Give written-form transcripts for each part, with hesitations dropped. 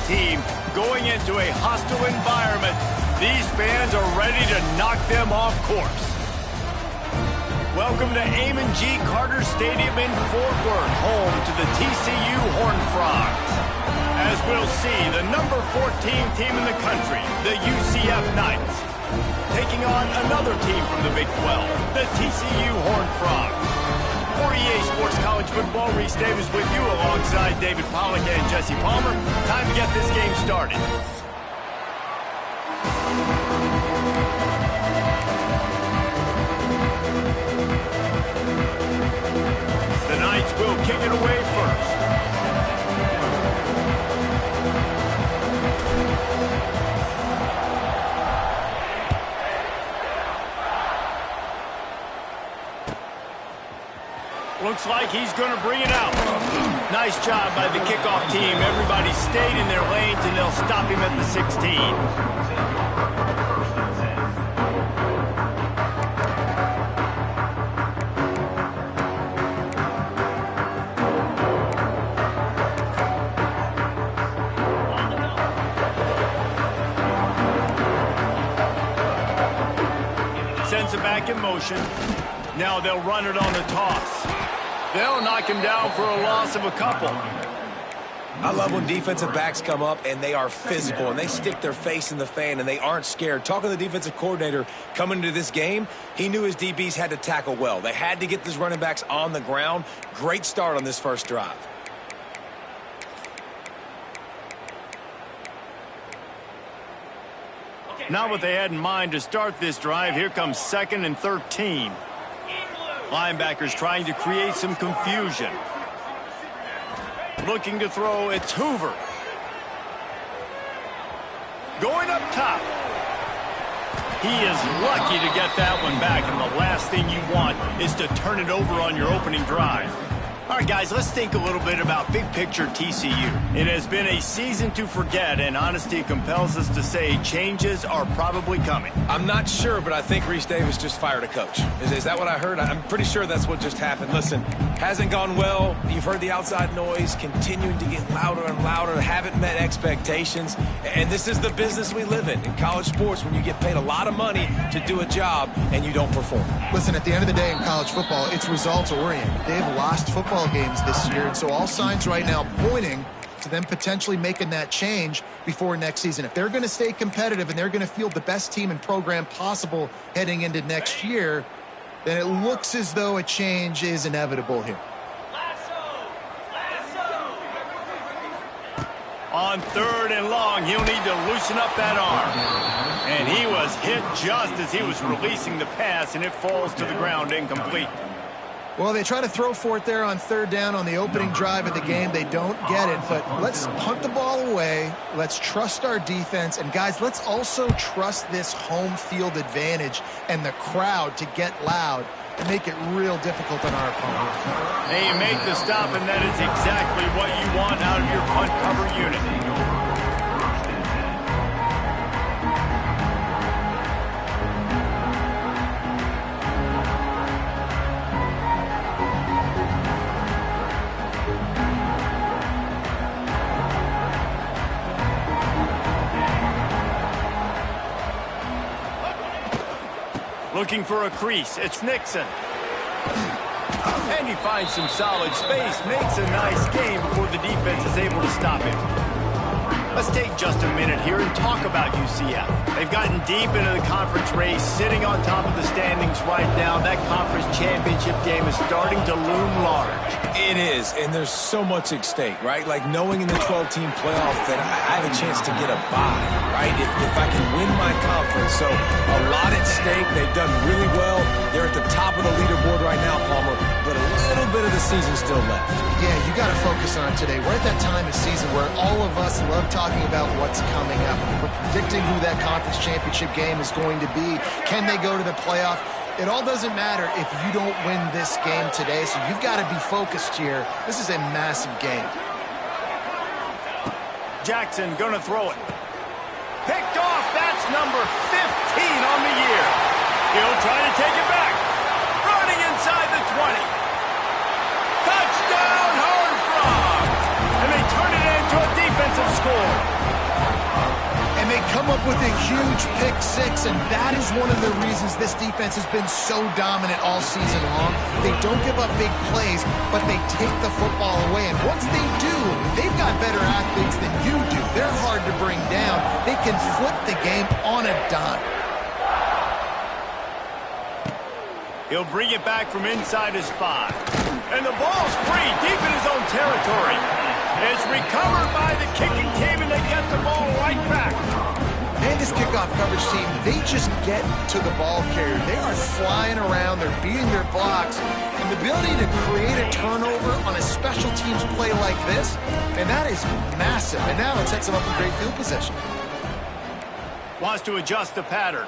team going into a hostile environment. These fans are ready to knock them off course. Welcome to Amon G. Carter Stadium in Fort Worth, home to the TCU Horned Frogs. As we'll see, the number 14 team in the country, the UCF Knights, taking on another team from the Big 12, the TCU Horned Frogs. For EA Sports College Football, Reese Davis with you alongside David Pollack and Jesse Palmer. Time to get this game started. The Knights will kick it away first. Looks like he's going to bring it out. Nice job by the kickoff team. Everybody stayed in their lanes, and they'll stop him at the 16. Sends it back in motion. Now they'll run it on the toss. They'll knock him down for a loss of a couple. I love when defensive backs come up and they are physical and they stick their face in the fan and they aren't scared. Talking to the defensive coordinator coming into this game, he knew his DBs had to tackle well. They had to get these running backs on the ground. Great start on this first drive. Not what they had in mind to start this drive. Here comes 2nd and 13. Linebackers trying to create some confusion. Looking to throw, it's Hoover. Going up top. He is lucky to get that one back, and the last thing you want is to turn it over on your opening drive. All right, guys, let's think a little bit about big picture TCU. It has been a season to forget, and honesty compels us to say changes are probably coming. I'm not sure, but I think Reese Davis just fired a coach. Is that what I heard? I'm pretty sure that's what just happened. Listen, hasn't gone well. You've heard the outside noise continuing to get louder and louder. Haven't met expectations. And this is the business we live in college sports, when you get paid a lot of money to do a job and you don't perform. Listen, at the end of the day in college football, it's results oriented. They've lost football games this year, and so all signs right now pointing to them potentially making that change before next season. If they're going to stay competitive and they're going to field the best team and program possible heading into next year, then it looks as though a change is inevitable here. On 3rd and long, he'll need to loosen up that arm. And he was hit just as he was releasing the pass, and it falls to the ground incomplete. Well, they try to throw for it there on 3rd down on the opening drive of the game. They don't get it, but let's punt the ball away. Let's trust our defense. And, guys, let's also trust this home field advantage and the crowd to get loud and make it real difficult on our opponent. Hey, you make the stop, and that is exactly what you want out of your punt cover unit. Looking for a crease, it's Nixon. And he finds some solid space, makes a nice game before the defense is able to stop him. Let's take just a minute here and talk about UCF. They've gotten deep into the conference race, sitting on top of the standings right now. That conference championship game is starting to loom large. It is, and there's so much at stake, right? Like knowing in the 12-team playoff that I have a chance to get a bye, right? If I can win my conference. So a lot at stake. They've done really well. They're at the top of the leaderboard right now, Palmer, but a little bit of the season still left. Yeah, you got to focus on today. We're at that time of season where all of us love talking about what's coming up. We're predicting who that conference championship game is going to be. Can they go to the playoff? It all doesn't matter if you don't win this game today, so you've got to be focused here. This is a massive game. Jackson gonna throw it. Picked off, that's number 15 on the year. He'll try to take it back. Running inside the 20. Touchdown, Horned Frogs! And they turn it into a defensive score. And they come up with a huge pick six, and that is one of the reasons this defense has been so dominant all season long. They don't give up big plays, but they take the football away. And once they do, they've got better athletes than you do. They're hard to bring down. They can flip the game on a dime. He'll bring it back from inside his 5. And the ball's free deep in his own territory. It's recovered by the kicking team, and they get the ball right back. And this kickoff coverage team, they just get to the ball carrier. They are flying around. They're beating their blocks. And the ability to create a turnover on a special teams play like this, and that is massive. And now it sets them up in great field position. Wants to adjust the pattern.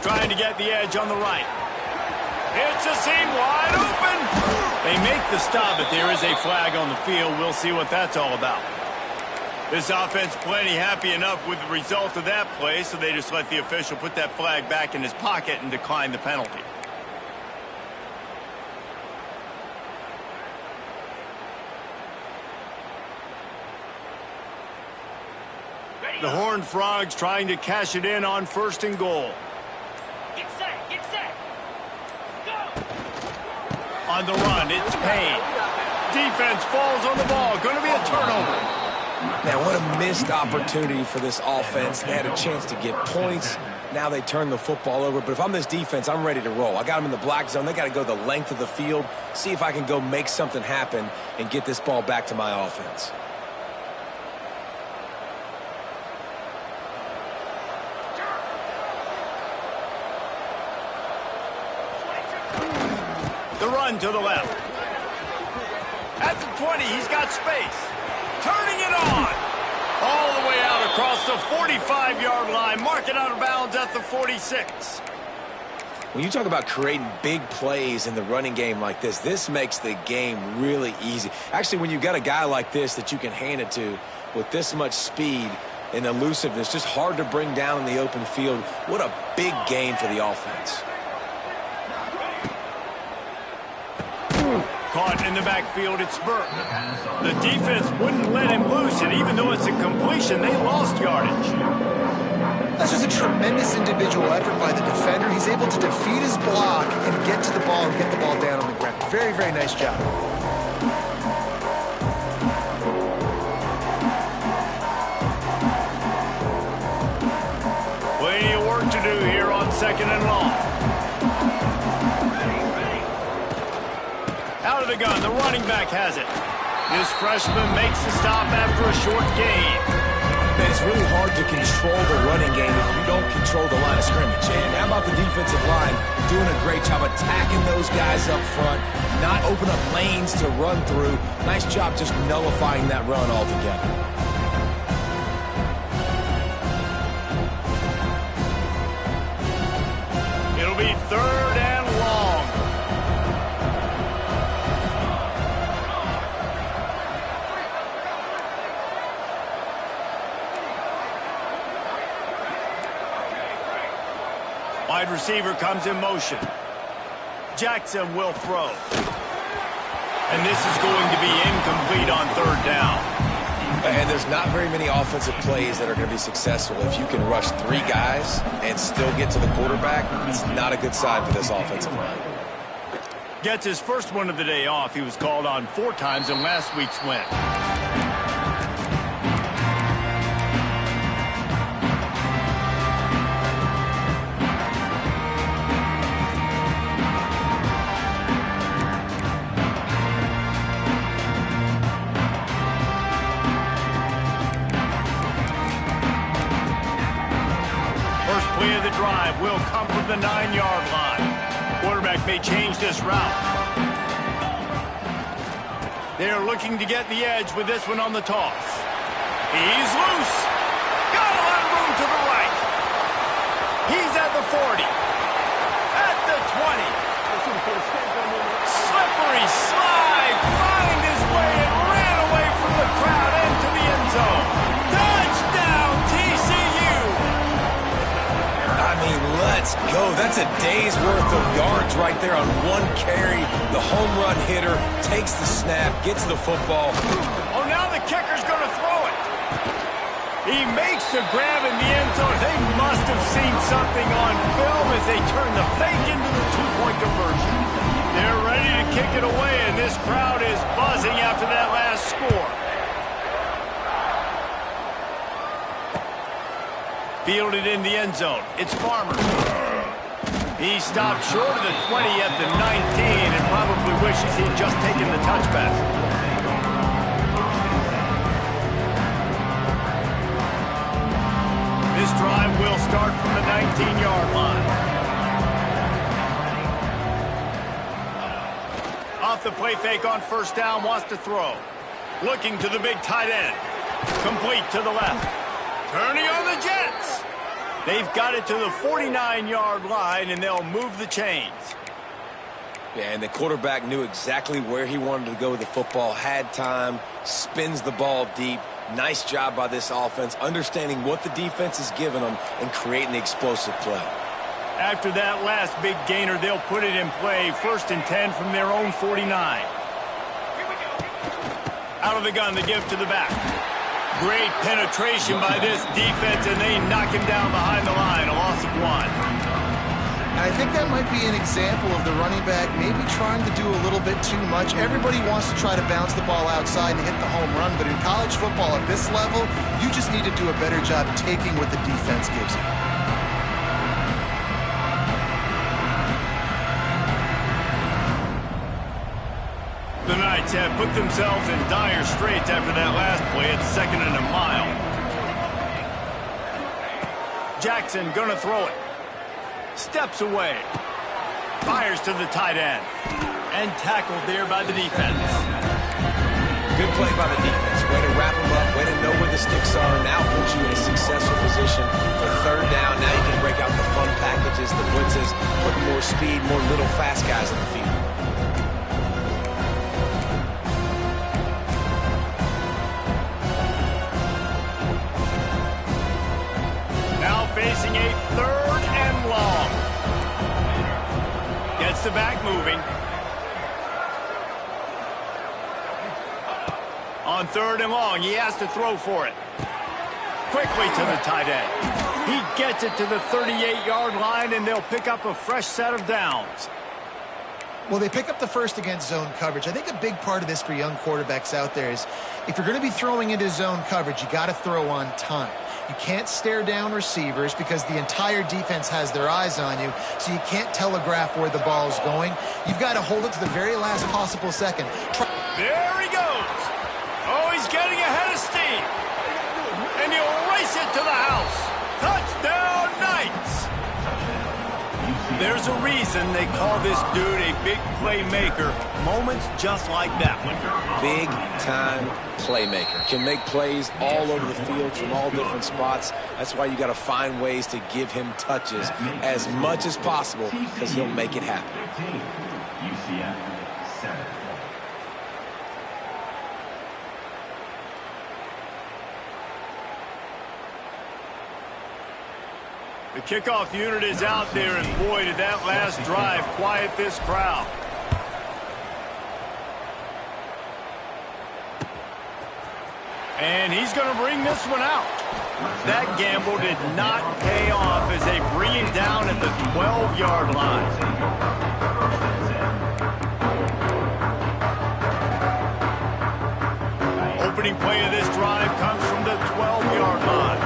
Trying to get the edge on the right. It's a seam wide open. They make the stop, but there is a flag on the field. We'll see what that's all about. This offense plenty happy enough with the result of that play, so they just let the official put that flag back in his pocket and decline the penalty. The Horned Frogs trying to cash it in on 1st and goal. Get set, get set. Go. On the run, it's Payne. Defense falls on the ball. Going to be a turnover. Man, what a missed opportunity for this offense. They had a chance to get points. Now they turn the football over. But if I'm this defense, I'm ready to roll. I got them in the black zone. They got to go the length of the field, see if I can go make something happen and get this ball back to my offense. The run to the left. At the 20, he's got space. Turning it on. All the way out across the 45-yard line. Mark it out of bounds at the 46. When you talk about creating big plays in the running game like this makes the game really easy. Actually, when you've got a guy like this that you can hand it to with this much speed and elusiveness, just hard to bring down in the open field, what a big gain for the offense. Caught in the backfield, it's Burke. The defense wouldn't let him loose, and even though it's a completion, they lost yardage. That's just a tremendous individual effort by the defender. He's able to defeat his block and get to the ball and get the ball down on the ground. Very, very nice job. Plenty of work to do here on 2nd and long. Out of the gun, the running back has it. This freshman makes the stop after a short gain. Man, it's really hard to control the running game if you don't control the line of scrimmage. And how about the defensive line doing a great job attacking those guys up front, not open up lanes to run through. Nice job just nullifying that run altogether. It'll be 3rd and long. Wide receiver comes in motion. Jackson will throw. And this is going to be incomplete on 3rd down. And there's not very many offensive plays that are going to be successful if you can rush 3 guys and still get to the quarterback. It's not a good sign for this offensive line. Gets his first one of the day off. He was called on 4 times in last week's win. Play of the drive will come from the 9-yard line. Quarterback may change this route. They are looking to get the edge with this one on the toss. He's loose. Got a lot of room to the right. He's at the 40. At the 20. Slippery slide. Find his way and ran away from the crowd into the end zone. Touchdown, TCU. I mean, let's go. That's a day's worth of yards right there on one carry. The home run hitter takes the snap, gets the football. Oh, now the kicker's going to throw He makes the grab in the end zone. They must have seen something on film as they turn the fake into the two-point conversion. They're ready to kick it away, and this crowd is buzzing after that last score. Fielded in the end zone. It's Farmer. He stopped short of the 20 at the 19 and probably wishes he'd just taken the touchback. This drive will start from the 19-yard line. Off the play fake on first down, wants to throw. Looking to the big tight end. Complete to the left. Turning on the Jets. They've got it to the 49-yard line, and they'll move the chains. Yeah, and the quarterback knew exactly where he wanted to go with the football, had time, spins the ball deep. Nice job by this offense, understanding what the defense is giving them and creating the explosive play. After that last big gainer, they'll put it in play. 1st and 10 from their own 49. Out of the gun, the give to the back. Great penetration by this defense, and they knock him down behind the line. A loss of 1. And I think that might be an example of the running back maybe trying to do a little bit too much. Everybody wants to try to bounce the ball outside and hit the home run, but in college football at this level, you just need to do a better job taking what the defense gives you. The Knights have put themselves in dire straits after that last play. It's 2nd and a mile. Jackson gonna throw it. Steps away. Fires to the tight end. And tackled there by the defense. Good play by the defense. Way to wrap them up. Way to know where the sticks are. Now puts you in a successful position for 3rd down. Now you can break out the fun packages, the blitzes, put more speed, more little fast guys in the field. Now facing a 3rd and long. Gets the back moving. On 3rd and long, he has to throw for it. Quickly to the tight end. He gets it to the 38-yard line, and they'll pick up a fresh set of downs. Well, they pick up the first against zone coverage. I think a big part of this for young quarterbacks out there is if you're going to be throwing into zone coverage, you got to throw on time. You can't stare down receivers because the entire defense has their eyes on you, so you can't telegraph where the ball's going. You've got to hold it to the very last possible second. There he goes. Oh, he's getting ahead of steam. And he'll race it to the house. Touchdown, Knights. There's a reason they call this dude a big playmaker. Moments just like that one. Big-time playmaker. Can make plays all over the field from all different spots. That's why you got to find ways to give him touches as much as possible because he'll make it happen. The kickoff unit is out there, and boy, did that last drive quiet this crowd. And he's going to bring this one out. That gamble did not pay off as they bring him down at the 12-yard line. Opening play of this drive comes from the 12-yard line.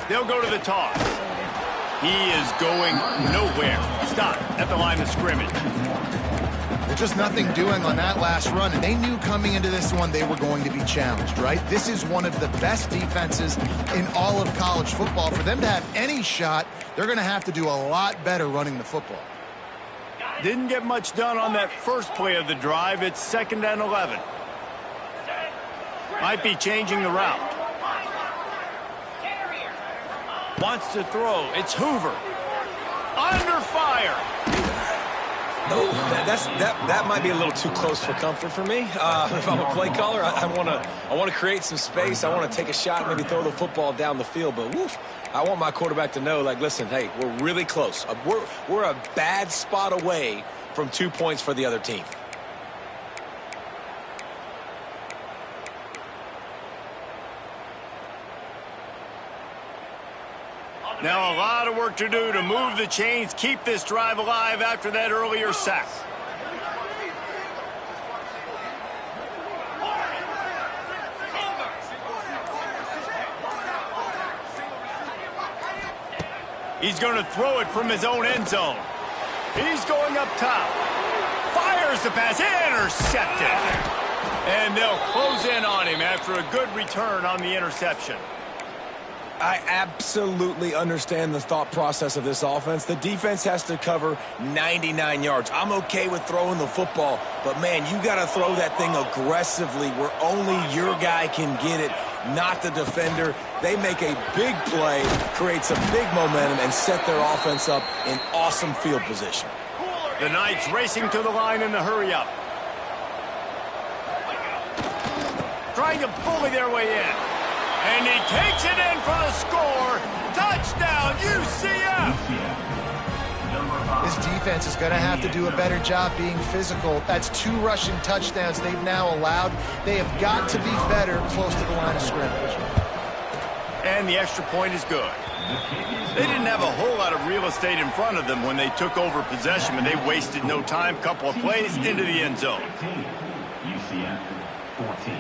They'll go to the toss. He is going nowhere. Stop at the line of scrimmage. There's just nothing doing on that last run, and they knew coming into this one they were going to be challenged, right? This is one of the best defenses in all of college football. For them to have any shot, they're going to have to do a lot better running the football. Didn't get much done on that first play of the drive. It's 2nd and 11. Might be changing the route. Wants to throw. It's Hoover. Under fire. Oh, that might be a little too close for comfort for me. If I'm a play caller, I want to create some space. I want to take a shot, maybe throw the football down the field. But woof, I want my quarterback to know, like, listen, hey, we're really close. We're a bad spot away from 2 points for the other team. Now a lot of work to do to move the chains, keep this drive alive after that earlier sack. He's going to throw it from his own end zone. He's going up top. Fires the pass, intercepted. And they'll close in on him after a good return on the interception. I absolutely understand the thought process of this offense. The defense has to cover 99 yards. I'm okay with throwing the football, but man, you got to throw that thing aggressively where only your guy can get it, not the defender. They make a big play, create some big momentum, and set their offense up in awesome field position. The Knights racing to the line in the hurry-up. Trying to bully their way in. And he takes it in for the score. Touchdown, UCF! This defense is going to have to do a better job being physical. That's 2 rushing touchdowns they've now allowed. They have got to be better close to the line of scrimmage. And the extra point is good. They didn't have a whole lot of real estate in front of them when they took over possession, but they wasted no time. Couple of plays into the end zone. UCF 14.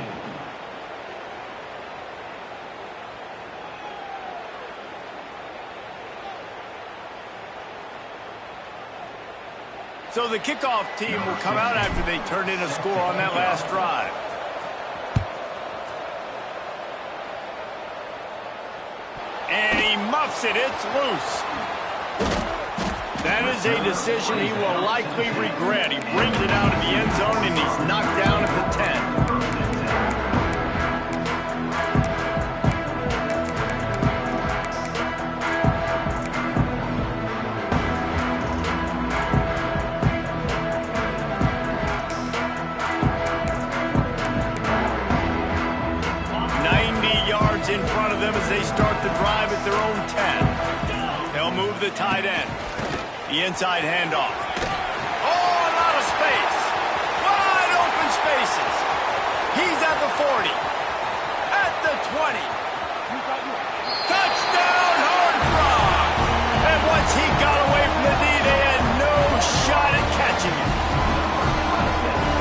So the kickoff team will come out after they turned in a score on that last drive. And he muffs it. It's loose. That is a decision he will likely regret. He brings it out of the end zone, and he's knocked down at the 10. 90 yards in front of them as they start the drive at their own 10. They'll move the tight end. The inside handoff. Oh, a lot of space. Wide open spaces. He's at the 40. At the 20. Touchdown, Horned Frog. And once he got away from the D, they had no shot at catching him.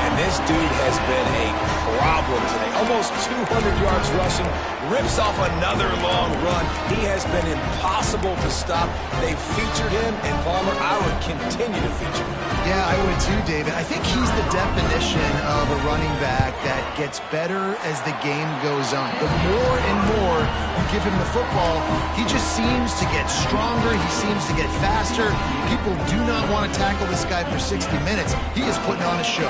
And this dude has been a problem today. Almost 200 yards rushing. Rips off another long run. He has been impossible to stop. They've featured him, and Palmer, I would continue to feature him. Yeah, I would too, David. I think he's the definition of a running back that gets better as the game goes on. The more and more you give him the football, he just seems to get stronger. He seems to get faster. People do not want to tackle this guy for 60 minutes. He is putting on a show.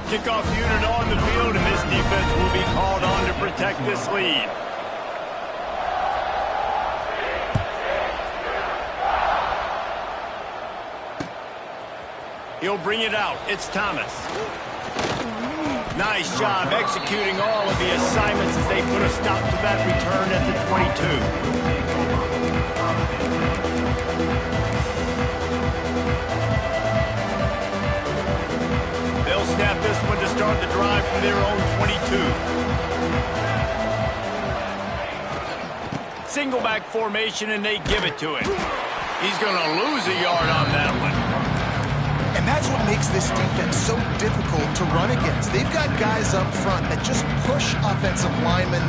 Kickoff unit on the field, and this defense will be called on to protect this lead. He'll bring it out. It's Thomas. Nice job executing all of the assignments as they put a stop to that return at the 22. Snap this one to start the drive from their own 22. Single back formation, and they give it to him. He's going to lose a yard on that one. And that's what makes this defense so difficult to run against. They've got guys up front that just push offensive linemen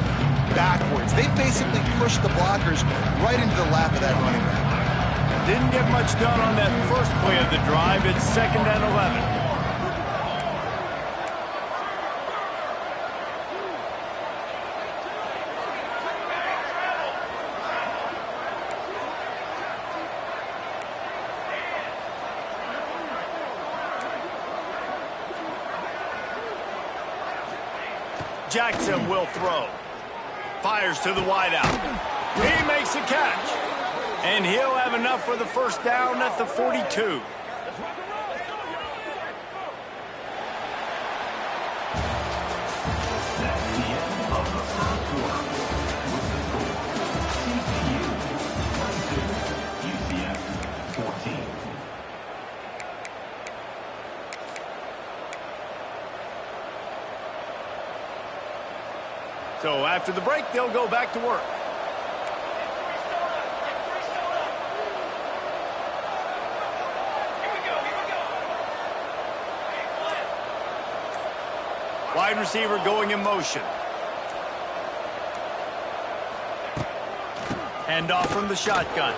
backwards. They basically push the blockers right into the lap of that running back. Didn't get much done on that first play of the drive. It's 2nd and 11. Jackson will throw. Fires to the wideout. He makes a catch. And he'll have enough for the first down at the 42. after the break, they'll go back to work. Wide receiver going in motion. Handoff from the shotgun.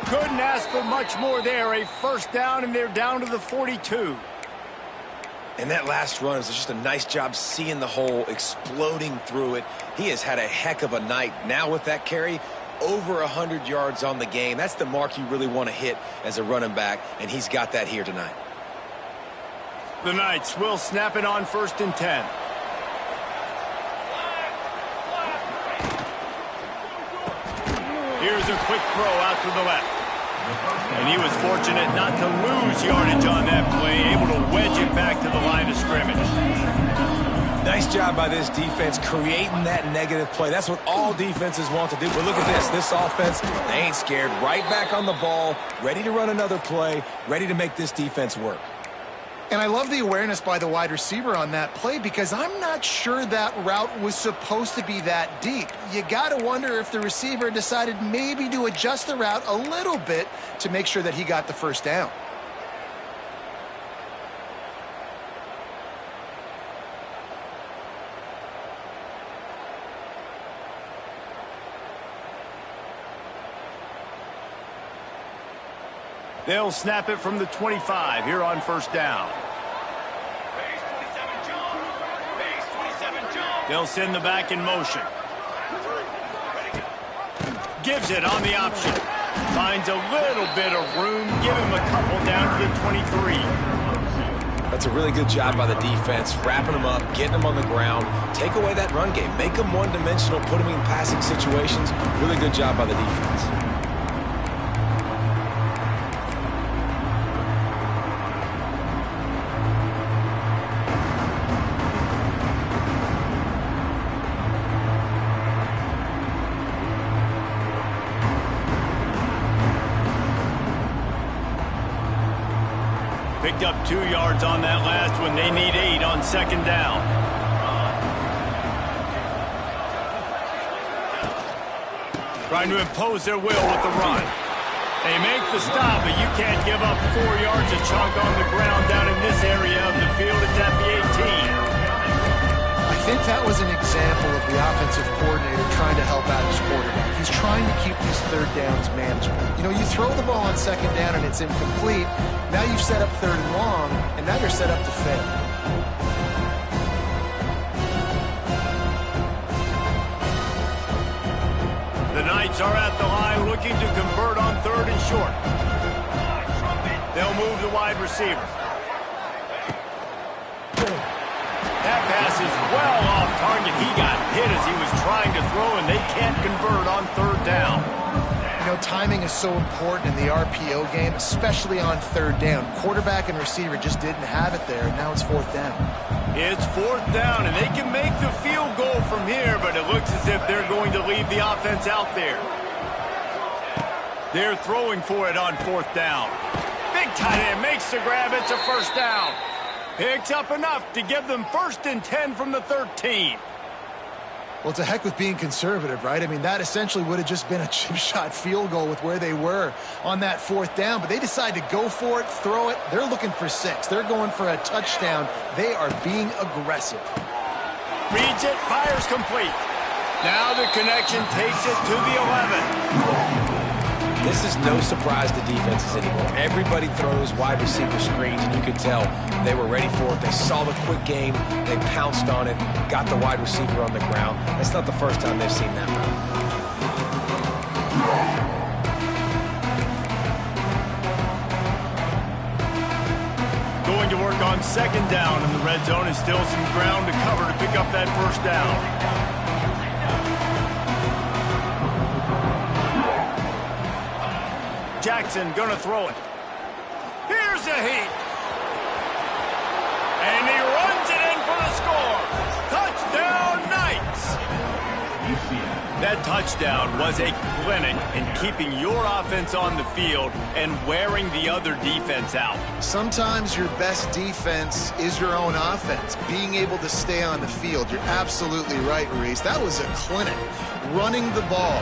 Couldn't ask for much more there. A first down, and they're down to the 42. And that last run is just a nice job seeing the hole, exploding through it. He has had a heck of a night. Now with that carry, over 100 yards on the game. That's the mark you really want to hit as a running back, and he's got that here tonight. The Knights will snap it on 1st and 10. Here's a quick throw out to the left. And he was fortunate not to lose yardage on that play, able to wedge it back to the line of scrimmage. Nice job by this defense creating that negative play. That's what all defenses want to do. But look at this. This offense, they ain't scared. Right back on the ball, ready to run another play, ready to make this defense work. And I love the awareness by the wide receiver on that play because I'm not sure that route was supposed to be that deep. You got to wonder if the receiver decided maybe to adjust the route a little bit to make sure that he got the first down. They'll snap it from the 25 here on 1st down. They'll send the back in motion. Gives it on the option. Finds a little bit of room. Give him a couple down to the 23. That's a really good job by the defense, wrapping them up, getting them on the ground. Take away that run game. Make them one-dimensional, put them in passing situations. Really good job by the defense. Picked up 2 yards on that last one. They need 8 on 2nd down. Trying to impose their will with the run. They make the stop, but you can't give up 4 yards a chunk on the ground down in this area of the field. It's at the 18. I think that was an example of the offensive coordinator trying to help out his quarterback. He's trying to keep these 3rd downs manageable. You know, you throw the ball on 2nd down and it's incomplete. Now you've set up 3rd and long, and now you're set up to fail. The Knights are at the line looking to convert on 3rd and short. They'll move the wide receiver. That pass is well off target. He got hit as he was trying to throw, and they can't convert on 3rd down. You know, timing is so important in the RPO game, especially on 3rd down. Quarterback and receiver just didn't have it there, and now it's 4th down. It's 4th down, and they can make the field goal from here, but it looks as if they're going to leave the offense out there. They're throwing for it on 4th down. Big tight end makes the grab. It's a 1st down. Picks up enough to give them 1st and 10 from the 13. Well, it's a heck with being conservative, right? I mean, that essentially would have just been a chip shot field goal with where they were on that 4th down, but they decide to go for it, throw it. They're looking for 6. They're going for a touchdown. They are being aggressive. Reads it, fires complete. Now the connection takes it to the 11. This is no surprise to defenses anymore. Everybody throws wide receiver screens, and you could tell they were ready for it. They saw the quick game. They pounced on it, got the wide receiver on the ground. It's not the first time they've seen that route. Going to work on 2nd down, and the red zone is still some ground to cover to pick up that 1st down. Jackson gonna throw it. Here's a heat. And he runs it in for the score. Touchdown, Knights. That touchdown was a clinic in keeping your offense on the field and wearing the other defense out. Sometimes your best defense is your own offense, being able to stay on the field. You're absolutely right, Reese. That was a clinic. Running the ball,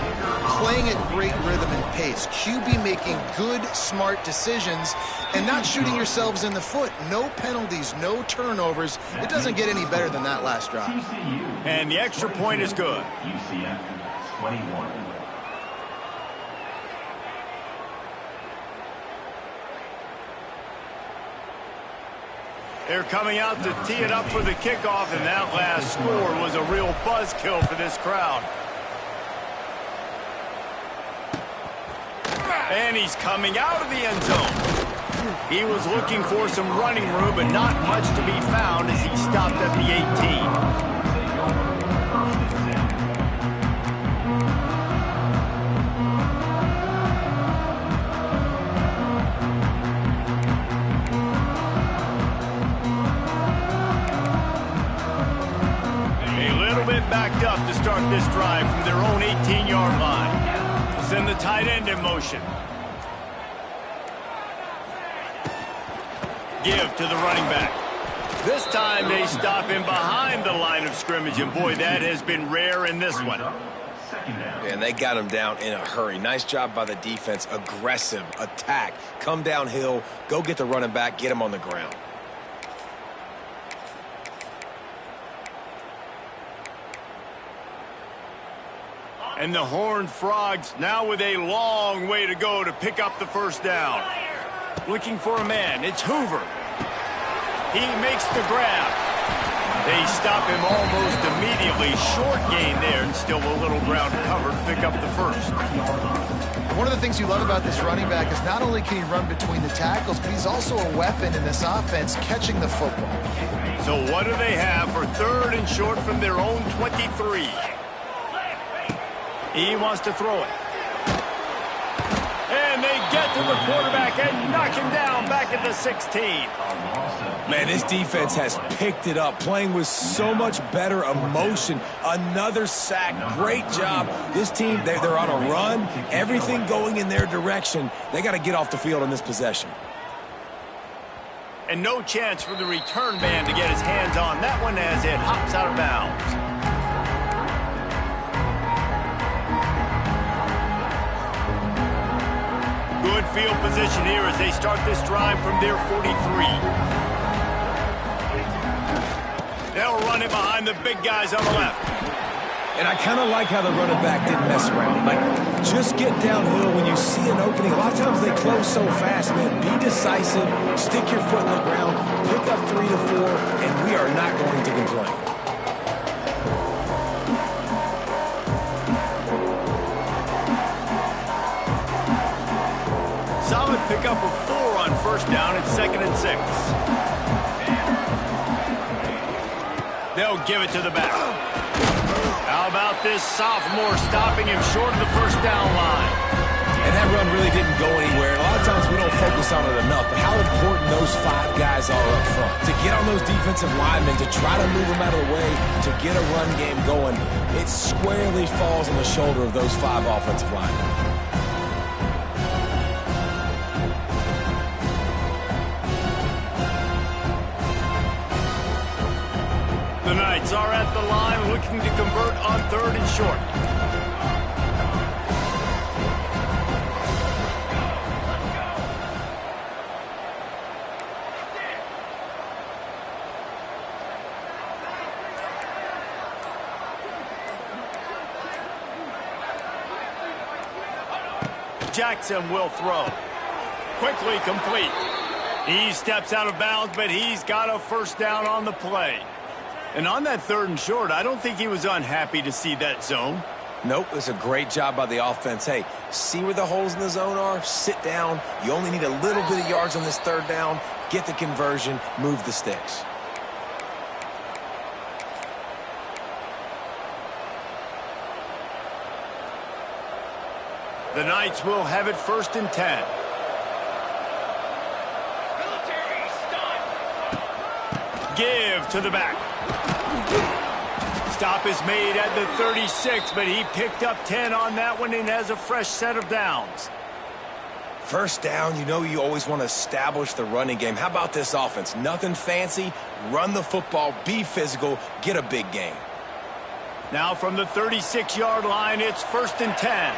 playing at great rhythm and pace, QB making good, smart decisions, and not shooting yourselves in the foot. No penalties, no turnovers. It doesn't get any better than that last drive. And the extra point is good. UCF 21. They're coming out to tee it up for the kickoff, and that last score was a real buzzkill for this crowd. And he's coming out of the end zone. He was looking for some running room, but not much to be found as he stopped at the 18. Backed up to start this drive from their own 18-yard line. Send the tight end in motion. Give to the running back. This time they stop him behind the line of scrimmage, and boy, that has been rare in this one. And they got him down in a hurry. Nice job by the defense. Aggressive attack. Come downhill. Go get the running back. Get him on the ground. And the Horned Frogs now with a long way to go to pick up the first down. Looking for a man. It's Hoover. He makes the grab. They stop him almost immediately. Short gain there, and still a little ground to cover to pick up the first. One of the things you love about this running back is not only can he run between the tackles, but he's also a weapon in this offense catching the football. So what do they have for third and short from their own 23? He wants to throw it. And they get to the quarterback and knock him down back at the 16. Man, this defense has picked it up, playing with so much better emotion. Another sack. Great job. This team, they're on a run. Everything going in their direction. They got to get off the field on this possession. And no chance for the return man to get his hands on that one as it hops out of bounds. Good field position here as they start this drive from their 43. They'll run it behind the big guys on the left. And I kind of like how the running back didn't mess around. Like, just get downhill when you see an opening. A lot of times they close so fast, man. Be decisive, stick your foot in the ground, pick up 3 to 4, and we are not going to complain. Solid pickup of 4 on first down. It's 2nd and 6. They'll give it to the back. How about this sophomore stopping him short of the first down line? And that run really didn't go anywhere. And a lot of times we don't focus on it enough, but how important those 5 guys are up front. To get on those defensive linemen, to try to move them out of the way, to get a run game going, it squarely falls on the shoulder of those 5 offensive linemen. The Knights are at the line looking to convert on 3rd and short. Jackson will throw. Quickly complete. He steps out of bounds, but he's got a first down on the play. And on that 3rd and short, I don't think he was unhappy to see that zone. Nope, it's a great job by the offense. Hey, see where the holes in the zone are? Sit down. You only need a little bit of yards on this 3rd down. Get the conversion. Move the sticks. The Knights will have it 1st and 10. Give to the back. Stop is made at the 36, but he picked up 10 on that one and has a fresh set of downs. First down, you know you always want to establish the running game. How about this offense? Nothing fancy. Run the football, be physical, get a big gain. Now from the 36-yard line, it's 1st and 10.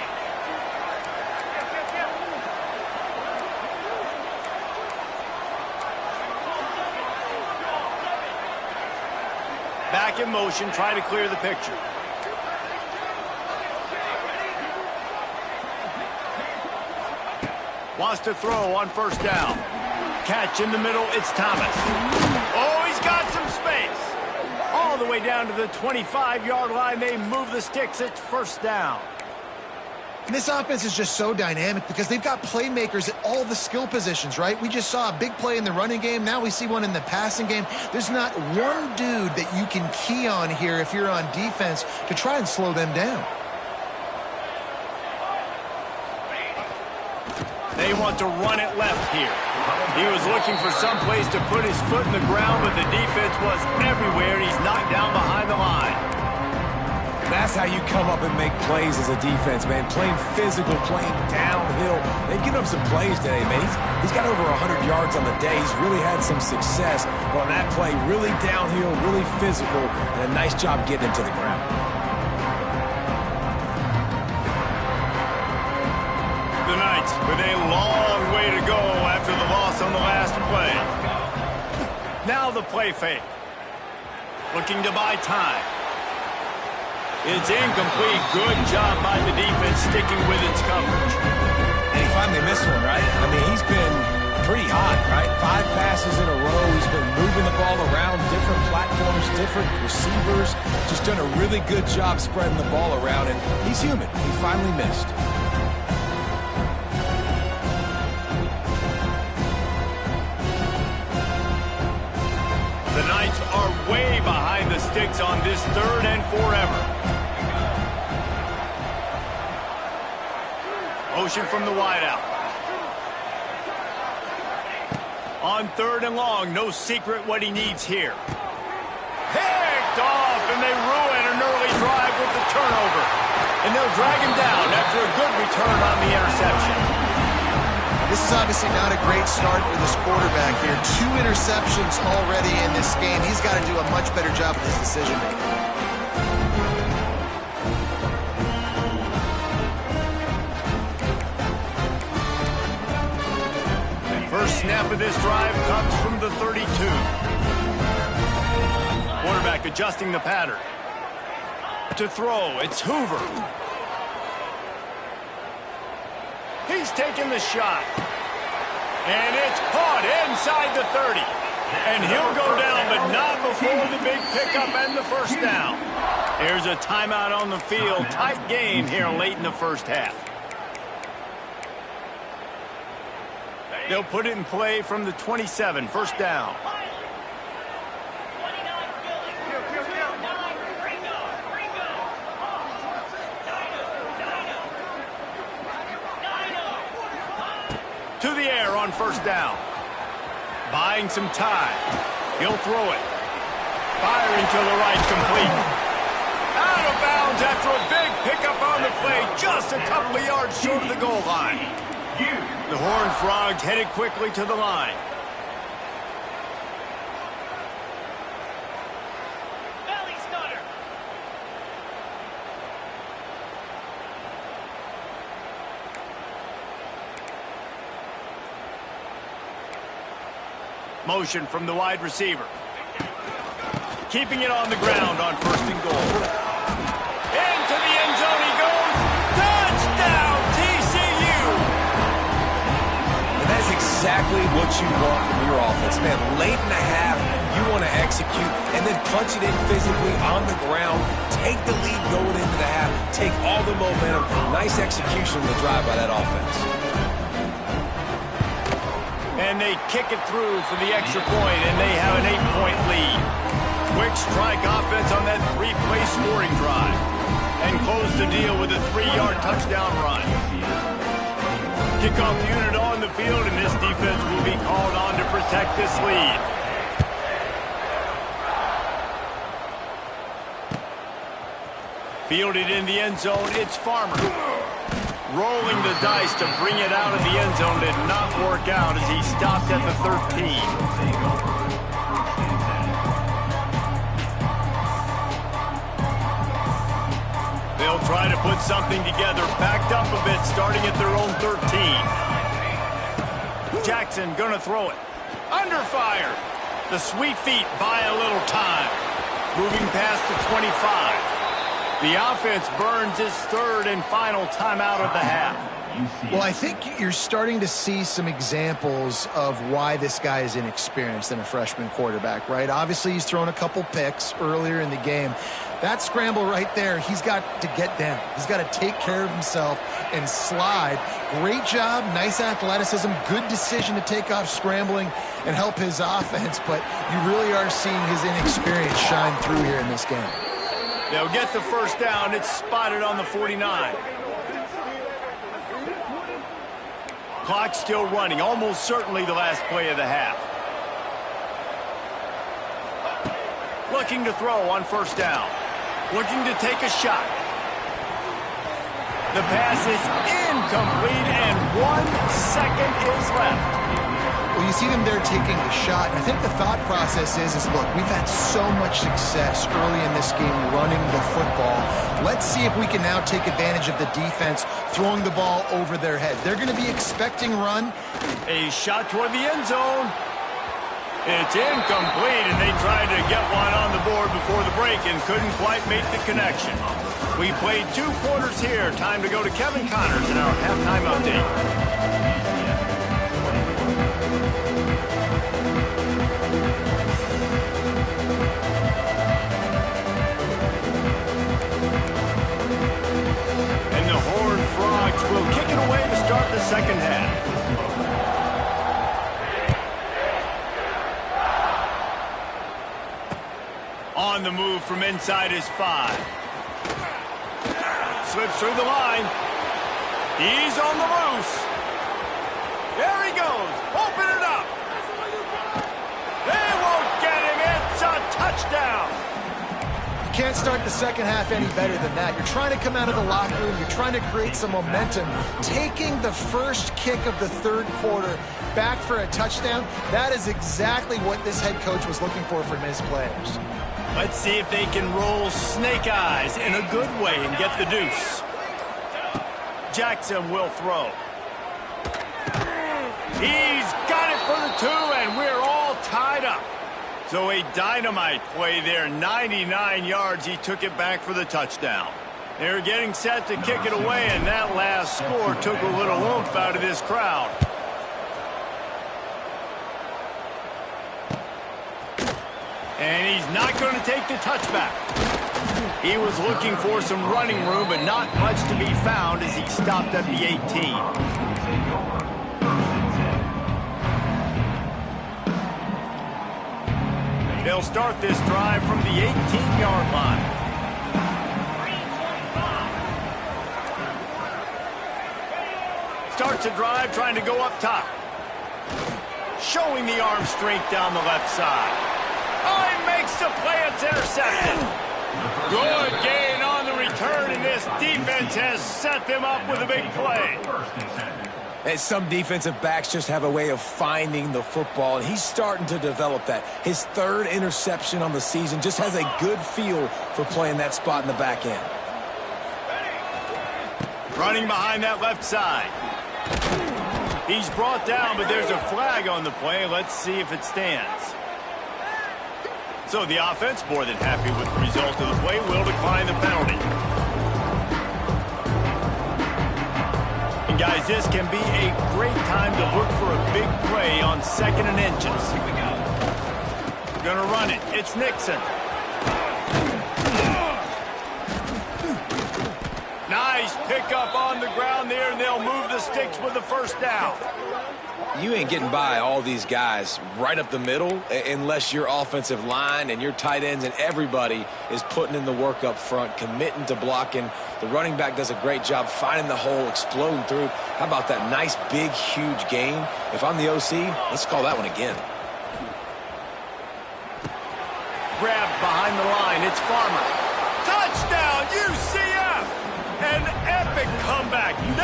Back in motion, try to clear the picture. Wants to throw on 1st down. Catch in the middle, it's Thomas. Oh, he's got some space. All the way down to the 25-yard line, they move the sticks, it's 1st down. And this offense is just so dynamic because they've got playmakers at all the skill positions, right? We just saw a big play in the running game. Now we see one in the passing game. There's not one dude that you can key on here if you're on defense to try and slow them down. They want to run it left here. He was looking for some place to put his foot in the ground, but the defense was everywhere, and he's knocked down behind the line. That's how you come up and make plays as a defense, man. Playing physical, playing downhill. They've given up some plays today, man. He's got over 100 yards on the day. He's really had some success. But on that play, really downhill, really physical, and a nice job getting him to the ground. The Knights with a long way to go after the loss on the last play. Now the play fake. Looking to buy time. It's incomplete. Good job by the defense sticking with its coverage. And he finally missed one, right? I mean, he's been pretty hot, right? 5 passes in a row. He's been moving the ball around, different platforms, different receivers. Just done a really good job spreading the ball around, and he's human. He finally missed. The Knights are way behind the sticks on this 3rd and forever. Motion from the wideout. On 3rd and long, no secret what he needs here. Picked off, and they ruin an early drive with the turnover. And they'll drag him down after a good return on the interception. This is obviously not a great start for this quarterback here. 2 interceptions already in this game. He's got to do a much better job with his decision-making. First snap of this drive comes from the 32. Quarterback adjusting the pattern. To throw, it's Hoover. He's taking the shot. And it's caught inside the 30. And he'll go down, but not before the big pickup and the 1st down. There's a timeout on the field. Tight game here late in the 1st half. They'll put it in play from the 27, 1st down. To the air on 1st down. Buying some time. He'll throw it. Firing to the right, complete. Out of bounds after a big pickup on the play, just a couple of yards short of the goal line. The Horned Frogs headed quickly to the line. Belly stunner. Motion from the wide receiver. Keeping it on the ground on 1st and goal. Into the end zone he goes. Touchdown, TCU! And that's exactly what you want from your offense, man. Late in the half, you want to execute and then punch it in physically on the ground. Take the lead going into the half. Take all the momentum. Nice execution of the drive by that offense. And they kick it through for the extra point, and they have an 8-point lead. Quick strike offense on that 3-play scoring drive. And close the deal with a 3-yard touchdown run. Kickoff unit on the field, and this defense will be called on to protect this lead. Fielded in the end zone, it's Farmer. Rolling the dice to bring it out of the end zone did not work out as he stopped at the 13. They'll try to put something together, backed up a bit, starting at their own 13. Jackson gonna throw it. Under fire. The sweet feet buy a little time. Moving past the 25. The offense burns its third and final timeout of the half. Well, I think you're starting to see some examples of why this guy is inexperienced in a freshman quarterback, right? Obviously, he's thrown a couple picks earlier in the game. That scramble right there, he's got to get down. He's got to take care of himself and slide. Great job, nice athleticism, good decision to take off scrambling and help his offense, but you really are seeing his inexperience shine through here in this game. They'll get the first down. It's spotted on the 49. Clock still running, almost certainly the last play of the half. Looking to throw on first down. Looking to take a shot. The pass is incomplete, and 1 second is left. Well, you see them there taking a shot, and I think the thought process is look, we've had so much success early in this game running the football. Let's see if we can now take advantage of the defense throwing the ball over their head. They're going to be expecting run. A shot toward the end zone. It's incomplete, and they tried to get one on the board before the break and couldn't quite make the connection. We played 2 quarters here. Time to go to Kevin Connors in our halftime update. And the Horned Frogs will kick it away to start the second half. On the move from inside his 5. Slips through the line. He's on the loose. There he goes. Open it up. They won't get him. It's a touchdown. You can't start the second half any better than that. You're trying to come out of the locker room. You're trying to create some momentum. Taking the first kick of the third quarter back for a touchdown, that is exactly what this head coach was looking for from his players. Let's see if they can roll snake eyes in a good way and get the deuce. Jackson will throw. He's got it for the 2, and we're all tied up. So a dynamite play there, 99 yards. He took it back for the touchdown. They're getting set to kick it away, and that last score took a little oomph out of this crowd. And he's not going to take the touchback. He was looking for some running room, but not much to be found as he stopped at the 18. They'll start this drive from the 18-yard line. Starts a drive trying to go up top. Showing the arm strength down the left side. Oh, he makes the play. It's intercepted. Good gain on the return, and this defense has set them up with a big play. And some defensive backs just have a way of finding the football, and he's starting to develop that. His 3rd interception on the season, just has a good feel for playing that spot in the back end. Running behind that left side. He's brought down, but there's a flag on the play. Let's see if it stands. So the offense, more than happy with the result of the play, will decline the penalty. And guys, this can be a great time to look for a big play on 2nd and inches. Gonna run it. It's Nixon. Nice pickup on the ground there, and they'll move the sticks with the first down. You ain't getting by all these guys right up the middle unless your offensive line and your tight ends and everybody is putting in the work up front, committing to blocking. The running back does a great job finding the hole, exploding through. How about that nice, big, huge gain? If I'm the OC, let's call that one again. Grabbed behind the line. It's Farmer. Touchdown, UC!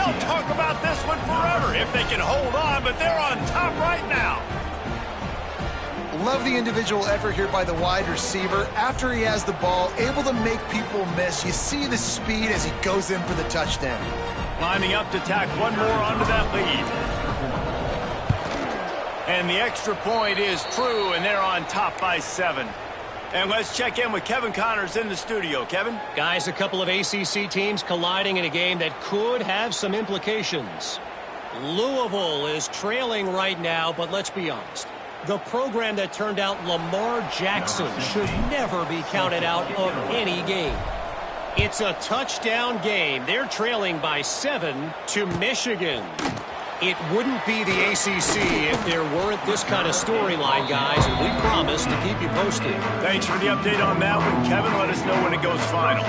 They'll talk about this one forever if they can hold on, but they're on top right now. Love the individual effort here by the wide receiver. After he has the ball, able to make people miss. You see the speed as he goes in for the touchdown. Lining up to tack one more onto that lead. And the extra point is true, and they're on top by 7. And let's check in with Kevin Connors in the studio. Kevin? Guys, a couple of ACC teams colliding in a game that could have some implications. Louisville is trailing right now, but let's be honest. The program that turned out Lamar Jackson should never be counted out of any game. It's a touchdown game. They're trailing by 7 to Michigan. It wouldn't be the ACC if there weren't this kind of storyline, guys, and we promise to keep you posted. Thanks for the update on that one, Kevin. Let us know when it goes final.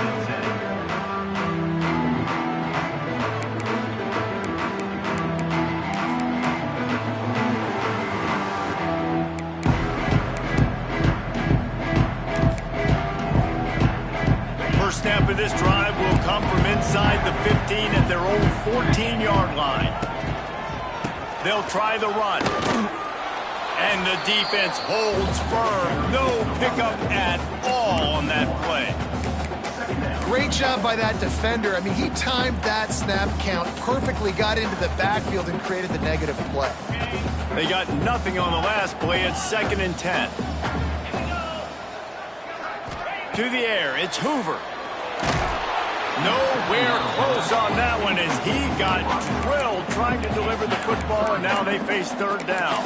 First snap of this drive will come from inside the 15 at their own 14-yard line. They'll try the run. And the defense holds firm. No pickup at all on that play. Great job by that defender. I mean, he timed that snap count perfectly, got into the backfield and created the negative play. They got nothing on the last play. It's 2nd and 10. To the air, it's Hoover. Nowhere close on that one as he got drilled trying to deliver the football, and now they face 3rd down.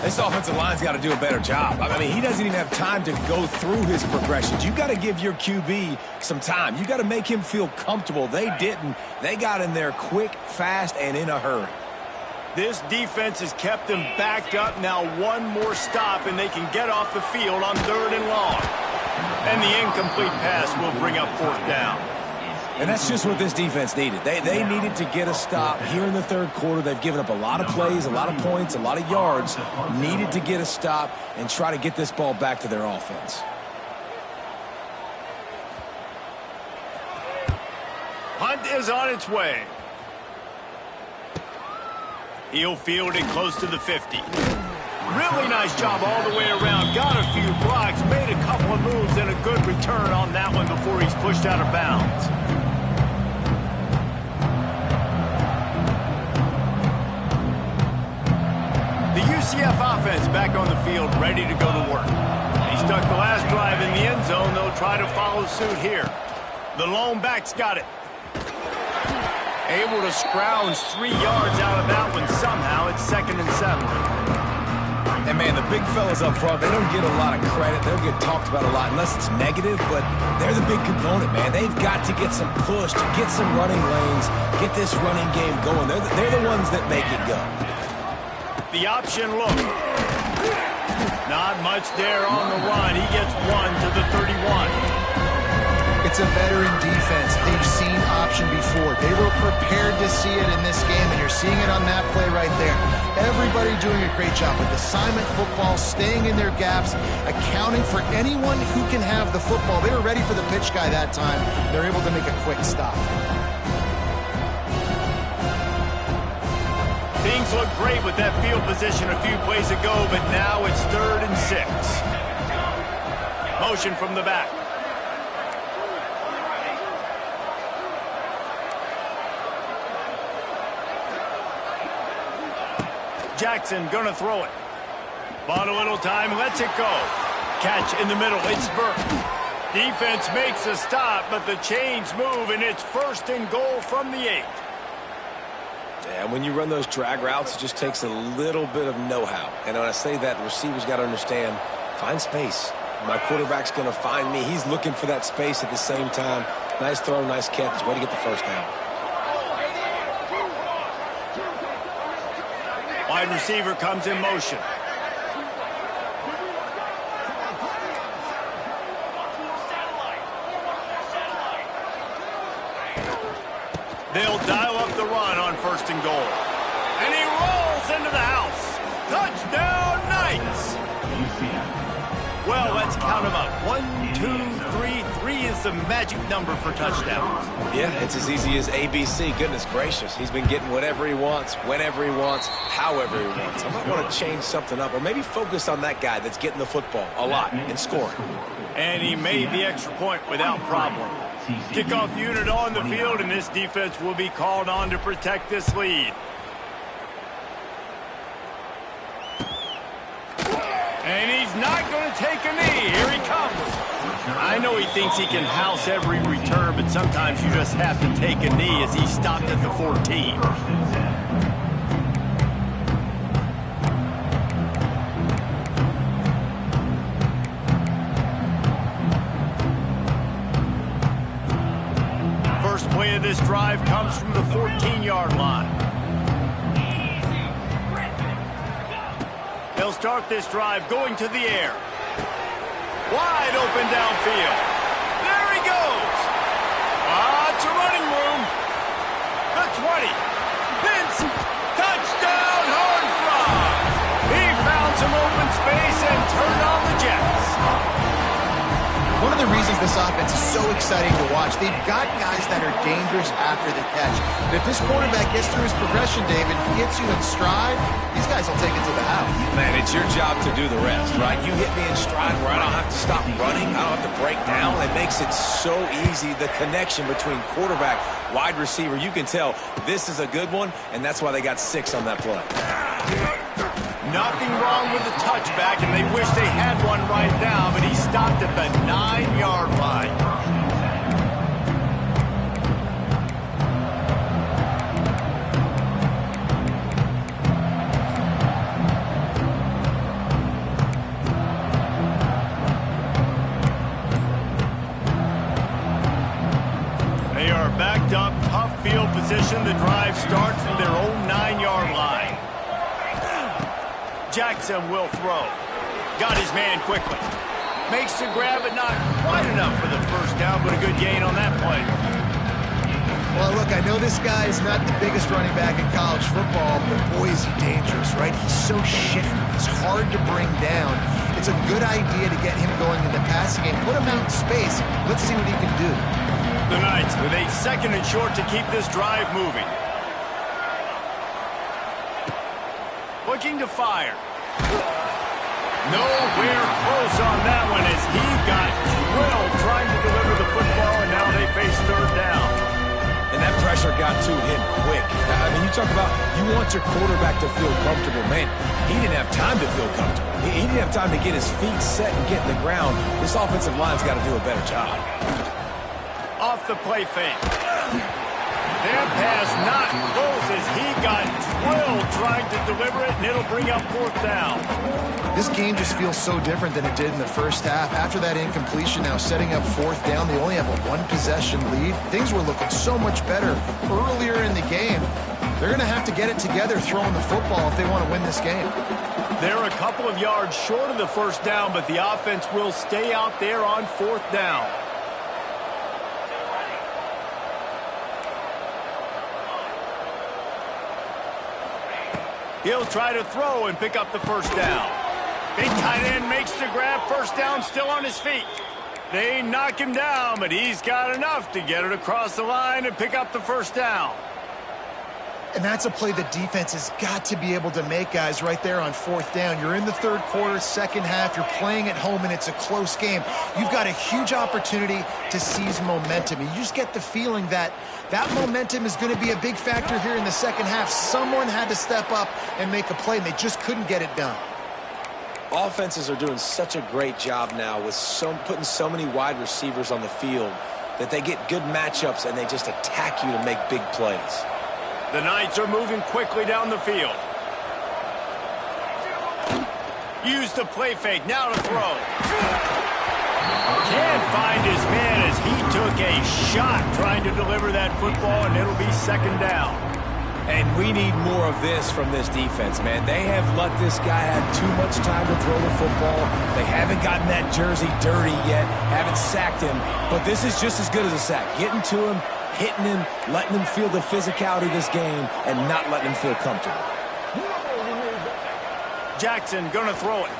This offensive line's got to do a better job. I mean, he doesn't even have time to go through his progressions. You got to give your QB some time. You got to make him feel comfortable. They didn't. They got in there quick, fast, and in a hurry. This defense has kept them backed up. Now one more stop, and they can get off the field on 3rd and long. And the incomplete pass will bring up 4th down. And that's just what this defense needed. They needed to get a stop here in the 3rd quarter. They've given up a lot of plays, a lot of points, a lot of yards. Needed to get a stop and try to get this ball back to their offense. Hunt is on its way. He'll field it close to the 50. Really nice job all the way around. Got a few blocks, made a couple of moves, and a good return on that one before he's pushed out of bounds. The UCF offense back on the field, ready to go to work. He stuck the last drive in the end zone. They'll try to follow suit here. The lone back's got it. Able to scrounge 3 yards out of that one somehow. It's 2nd and 7. And, man, the big fellas up front, they don't get a lot of credit. They don't get talked about a lot unless it's negative, but they're the big component, man. They've got to get some push, to get some running lanes, get this running game going. They're the ones that make it go. The option look. Not much there on the run. He gets 1 to the 31. It's a veteran defense. They've seen option before. They were prepared to see it in this game, and you're seeing it on that play right there. Everybody doing a great job with assignment football, staying in their gaps, accounting for anyone who can have the football. They were ready for the pitch guy that time. They're able to make a quick stop. Things look great with that field position a few plays ago, but now it's 3rd and 6. Motion from the back. Jackson gonna throw it. Bought a little time, lets it go. Catch in the middle, it's Burke. Defense makes a stop, but the chains move, and it's 1st and goal from the 8. Yeah, when you run those drag routes, it just takes a little bit of know-how. And when I say that, the receiver's got to understand, find space. My quarterback's going to find me. He's looking for that space at the same time. Nice throw, nice catch. Way to get the 1st down. Wide receiver comes in motion. They'll dial up the run on 1st and goal. And he rolls into the house. Touchdown, Knights! Well, let's count them up. 1, 2, 3. 3 is the magic number for touchdowns? Yeah, it's as easy as ABC. Goodness gracious. He's been getting whatever he wants, whenever he wants, however he wants. I might want to change something up or maybe focus on that guy that's getting the football a lot and scoring. And he made the extra point without problem. Kickoff unit on the field, and this defense will be called on to protect this lead. And he's not going to take a knee. Here he comes. I know he thinks he can house every return, but sometimes you just have to take a knee as he stopped at the 14. First play of this drive comes from the 14-yard line. They'll start this drive going to the air. Wide open downfield. There he goes. Lots of running room. The 20. Vince. Touchdown, Horned Frog. He found some open space and turned on the Jets. One of the reasons this offense is so exciting to watch, they've got guys that are dangerous after the catch. But if this quarterback gets through his progression, David, gets you in stride, these guys will take it to the house. Man, it's your job to do the rest, right? You hit me in stride where I don't have to stop running. I don't have to break down. It makes it so easy, the connection between quarterback, wide receiver. You can tell this is a good one, and that's why they got 6 on that play. Nothing wrong with the touchback, and they wish they had one right now, but he stopped at the 9-yard line. They are backed up, tough field position. The drive starts from their own 9-yard line. Jackson will throw. Got his man quickly. Makes the grab, but not quite enough for the first down, but a good gain on that play. Well, look, I know this guy is not the biggest running back in college football, but boy, is he dangerous, right? He's so shifty. He's hard to bring down. It's a good idea to get him going in the passing game. Put him out in space. Let's see what he can do. The Knights with a 2nd and short to keep this drive moving. Looking to fire. Nowhere close on that one as he got drilled trying to deliver the football, and now they face 3rd down. And that pressure got to him quick. I mean, you talk about you want your quarterback to feel comfortable. Man, he didn't have time to feel comfortable. He didn't have time to get his feet set and get in the ground. This offensive line's got to do a better job. Off the play fake. That pass not close as he got drilled trying to deliver it, and it'll bring up 4th down. This game just feels so different than it did in the first half. After that incompletion, now setting up 4th down, they only have a 1-possession lead. Things were looking so much better earlier in the game. They're going to have to get it together throwing the football if they want to win this game. They're a couple of yards short of the first down, but the offense will stay out there on 4th down. He'll try to throw and pick up the first down. Big tight end makes the grab. First down, still on his feet. They knock him down, but he's got enough to get it across the line and pick up the first down. And that's a play the defense has got to be able to make, guys, right there on 4th down. You're in the 3rd quarter, 2nd half. You're playing at home, and it's a close game. You've got a huge opportunity to seize momentum. And you just get the feeling that that momentum is going to be a big factor here in the 2nd half. Someone had to step up and make a play, and they just couldn't get it done. Offenses are doing such a great job now with putting so many wide receivers on the field that they get good matchups and they just attack you to make big plays. The Knights are moving quickly down the field. Use the play fake, now to throw. Can't find his man as he took a shot trying to deliver that football, and it'll be 2nd down. And we need more of this from this defense, man. They have let this guy have too much time to throw the football. They haven't gotten that jersey dirty yet, haven't sacked him. But this is just as good as a sack. Getting to him, hitting him, letting him feel the physicality of this game, and not letting him feel comfortable. Jackson gonna throw it.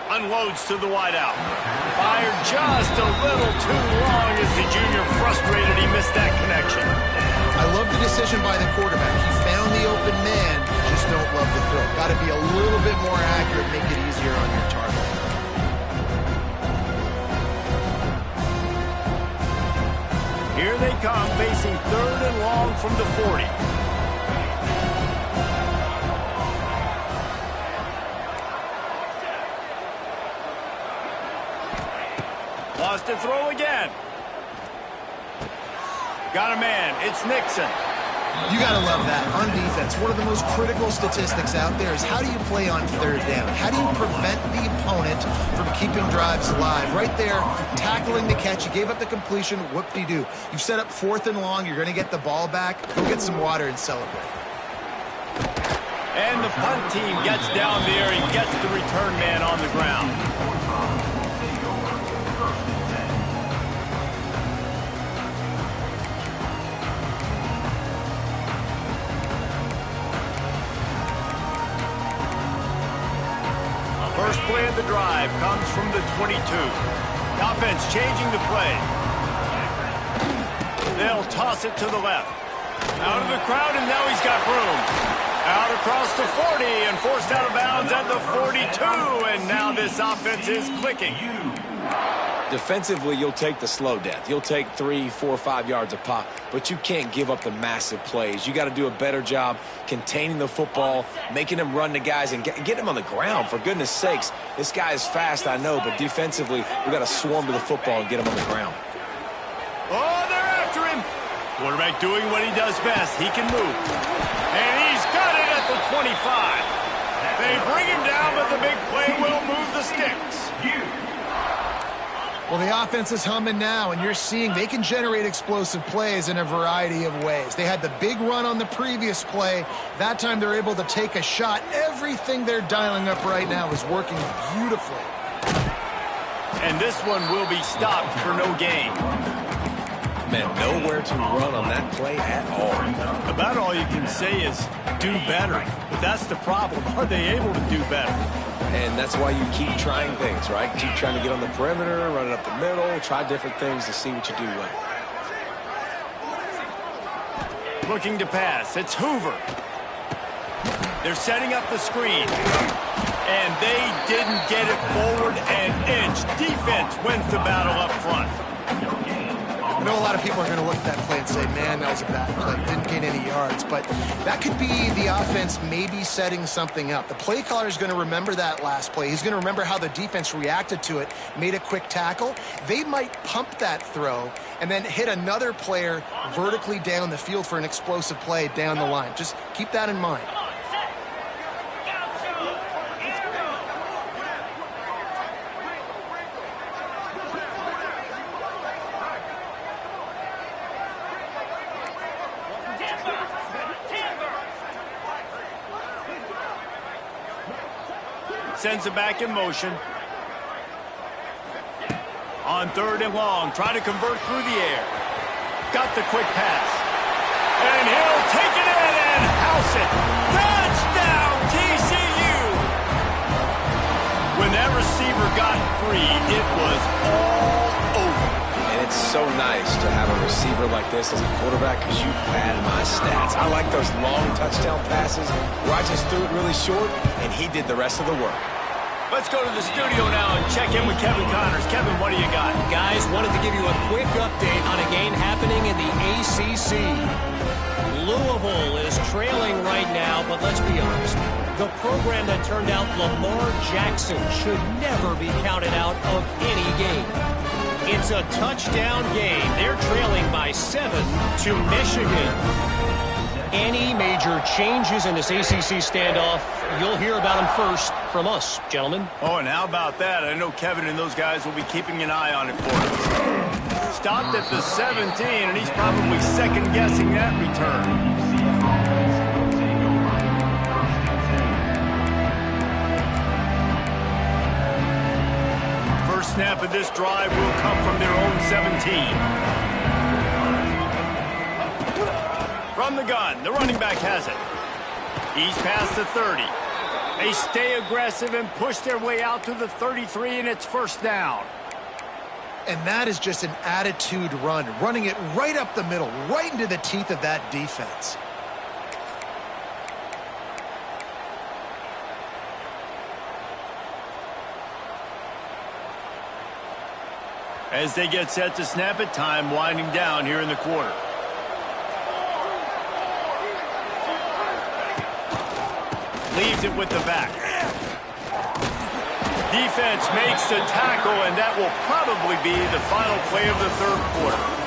Unloads to the wideout. Fired just a little too long as the junior frustrated he missed that connection. I love the decision by the quarterback. He found the open man, just don't love the throw. Got to be a little bit more accurate, make it easier on your target. Here they come, facing 3rd and long from the 40. Lost to throw again. Got a man. It's Nixon. You got to love that on defense. One of the most critical statistics out there is how do you play on 3rd down? How do you prevent the opponent from keeping drives alive? Right there, tackling the catch. You gave up the completion. Whoop-de-doo. You've set up 4th and long. You're going to get the ball back. Go get some water and celebrate. And the punt team gets down there and gets the return man on the ground. First play of the drive comes from the 22. Offense changing the play. They'll toss it to the left. Out of the crowd, and now he's got room. Out across the 40 and forced out of bounds at the 42. And now this offense is clicking. Defensively, you'll take the slow death. You'll take 3, 4, 5 yards a pop, but you can't give up the massive plays. You got to do a better job containing the football, making them run the guys, and get them on the ground. For goodness sakes, this guy is fast, I know, but defensively, we got to swarm to the football and get him on the ground. Oh, they're after him. Quarterback doing what he does best. He can move. And he's got it at the 25. They bring him down, but the big play will move the sticks. Well, the offense is humming now, and you're seeing they can generate explosive plays in a variety of ways. They had the big run on the previous play. That time they're able to take a shot. Everything they're dialing up right now is working beautifully. And this one will be stopped for no gain. Man, nowhere to run on that play at all. About all you can say is do better. But that's the problem. Are they able to do better? And that's why you keep trying things, right? Keep trying to get on the perimeter, run it up the middle, try different things to see what you do well. Looking to pass. It's Hoover. They're setting up the screen. And they didn't get it forward an inch. Defense wins the battle up front. I know a lot of people are going to look at that play and say, man, that was a bad play. Didn't gain any yards. But that could be the offense maybe setting something up. The play caller is going to remember that last play. He's going to remember how the defense reacted to it, made a quick tackle. They might pump that throw and then hit another player vertically down the field for an explosive play down the line. Just keep that in mind. Sends it back in motion. On 3rd and long, try to convert through the air. Got the quick pass. And he'll take it in and house it. Touchdown, TCU! When that receiver got free, it was all over. And it's so nice to have a receiver like this as a quarterback because you pad my stats. I like those long touchdown passes where I just threw it really short and he did the rest of the work. Let's go to the studio now and check in with Kevin Connors. Kevin, what do you got? Guys, wanted to give you a quick update on a game happening in the ACC. Louisville is trailing right now, but let's be honest. The program that turned out Lamar Jackson should never be counted out of any game. It's a touchdown game. They're trailing by 7 to Michigan. Any major changes in this ACC standoff, you'll hear about them first from us, gentlemen. Oh, and how about that? I know Kevin and those guys will be keeping an eye on it for us. Stopped at the 17, and he's probably second-guessing that return. First snap of this drive will come from their own 17. From the gun, the running back has it. He's past the 30. They stay aggressive and push their way out to the 33, and it's first down. And that is just an attitude run, running it right up the middle, right into the teeth of that defense. As they get set to snap it, time winding down here in the quarter. Leaves it with the back. Defense makes the tackle, and that will probably be the final play of the third quarter.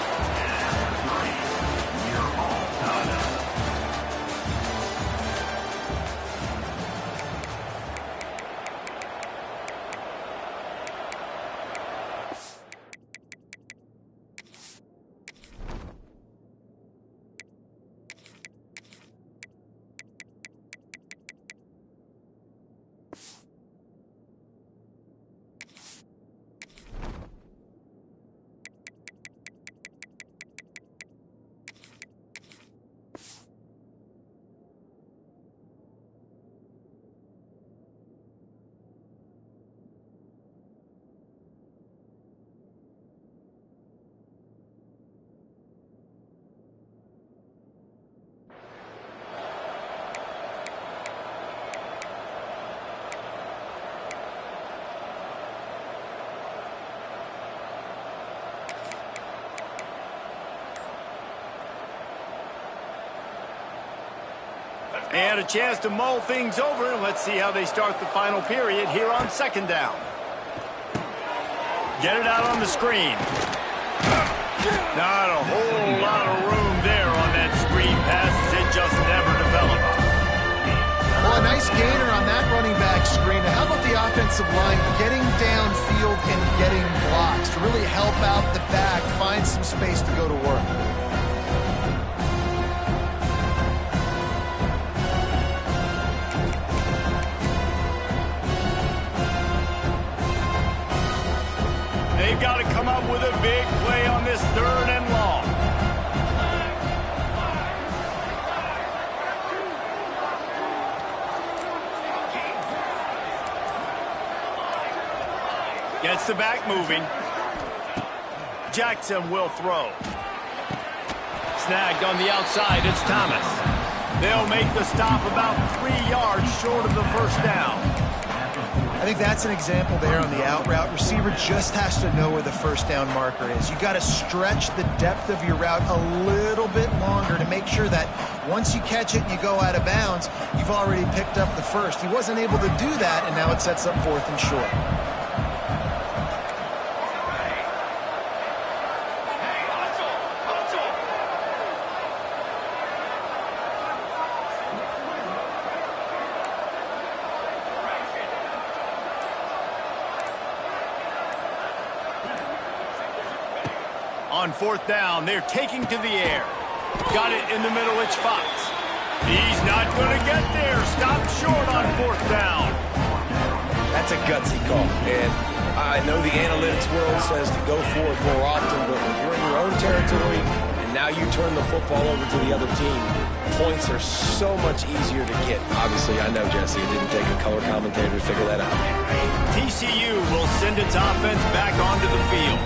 And a chance to mull things over. Let's see how they start the final period here on second down. Get it out on the screen. Not a whole lot of room there on that screen pass. It just never developed. Well, a nice gainer on that running back screen. Now, how about the offensive line getting downfield and getting blocks to really help out the back, find some space to go to work? They've got to come up with a big play on this third and long. Gets the back moving. Jackson will throw. Snagged on the outside, it's Thomas. They'll make the stop about 3 yards short of the first down. I think that's an example there on the out route. Receiver just has to know where the first down marker is. You got to stretch the depth of your route a little bit longer to make sure that once you catch it and you go out of bounds, you've already picked up the first. He wasn't able to do that, and now it sets up 4th and short. On 4th down, they're taking to the air. Got it in the middle, it's Fox. He's not going to get there. Stopped short on 4th down. That's a gutsy call. And I know the analytics world says to go for it more often, but when you're in your own territory and now you turn the football over to the other team, points are so much easier to get. Obviously, I know, Jesse, it didn't take a color commentator to figure that out. TCU will send its offense back onto the field.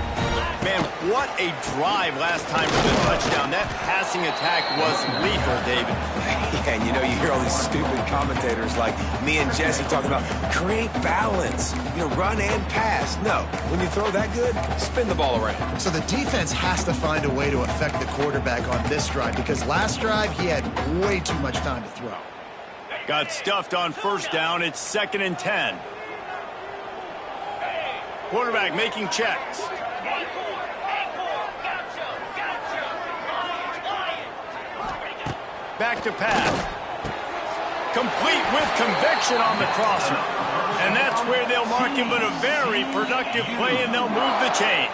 Man, what a drive last time for the touchdown. That passing attack was lethal, David. Yeah, and you know, you hear all these stupid commentators like me and Jesse talking about create balance, run and pass. No, when you throw that good, spin the ball around. So the defense has to find a way to affect the quarterback on this drive because last drive he had way too much time to throw. Got stuffed on 1st down. It's 2nd and 10. Quarterback making checks. Back to pass. Complete with conviction on the crosser. And that's where they'll mark him, but a very productive play, and they'll move the chains.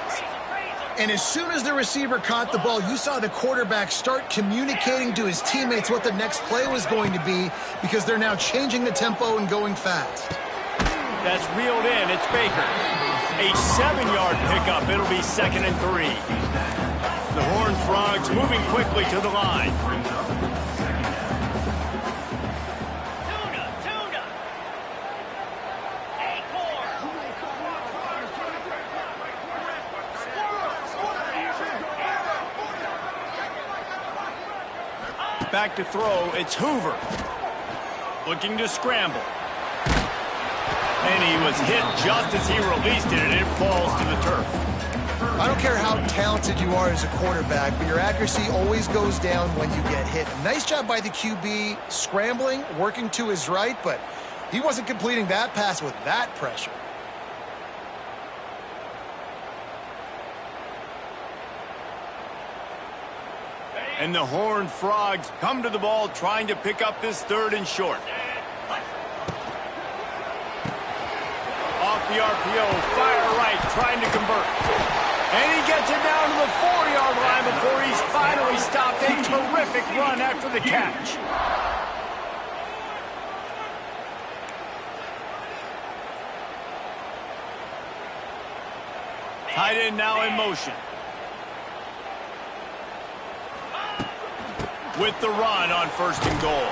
And as soon as the receiver caught the ball, you saw the quarterback start communicating to his teammates what the next play was going to be because they're now changing the tempo and going fast. That's reeled in. It's Baker. A 7-yard pickup. It'll be 2nd and 3. The Horned Frogs moving quickly to the line. Back to throw, it's Hoover. Looking to scramble. And he was hit just as he released it, and it falls to the turf. I don't care how talented you are as a quarterback, but your accuracy always goes down when you get hit. Nice job by the QB scrambling, working to his right, but he wasn't completing that pass with that pressure. And the Horned Frogs come to the ball trying to pick up this 3rd and short. Off the RPO, fire right, trying to convert. And he gets it down to the 4-yard line before he's finally stopped. A terrific run after the catch. Tight end now in motion. With the run on 1st and goal.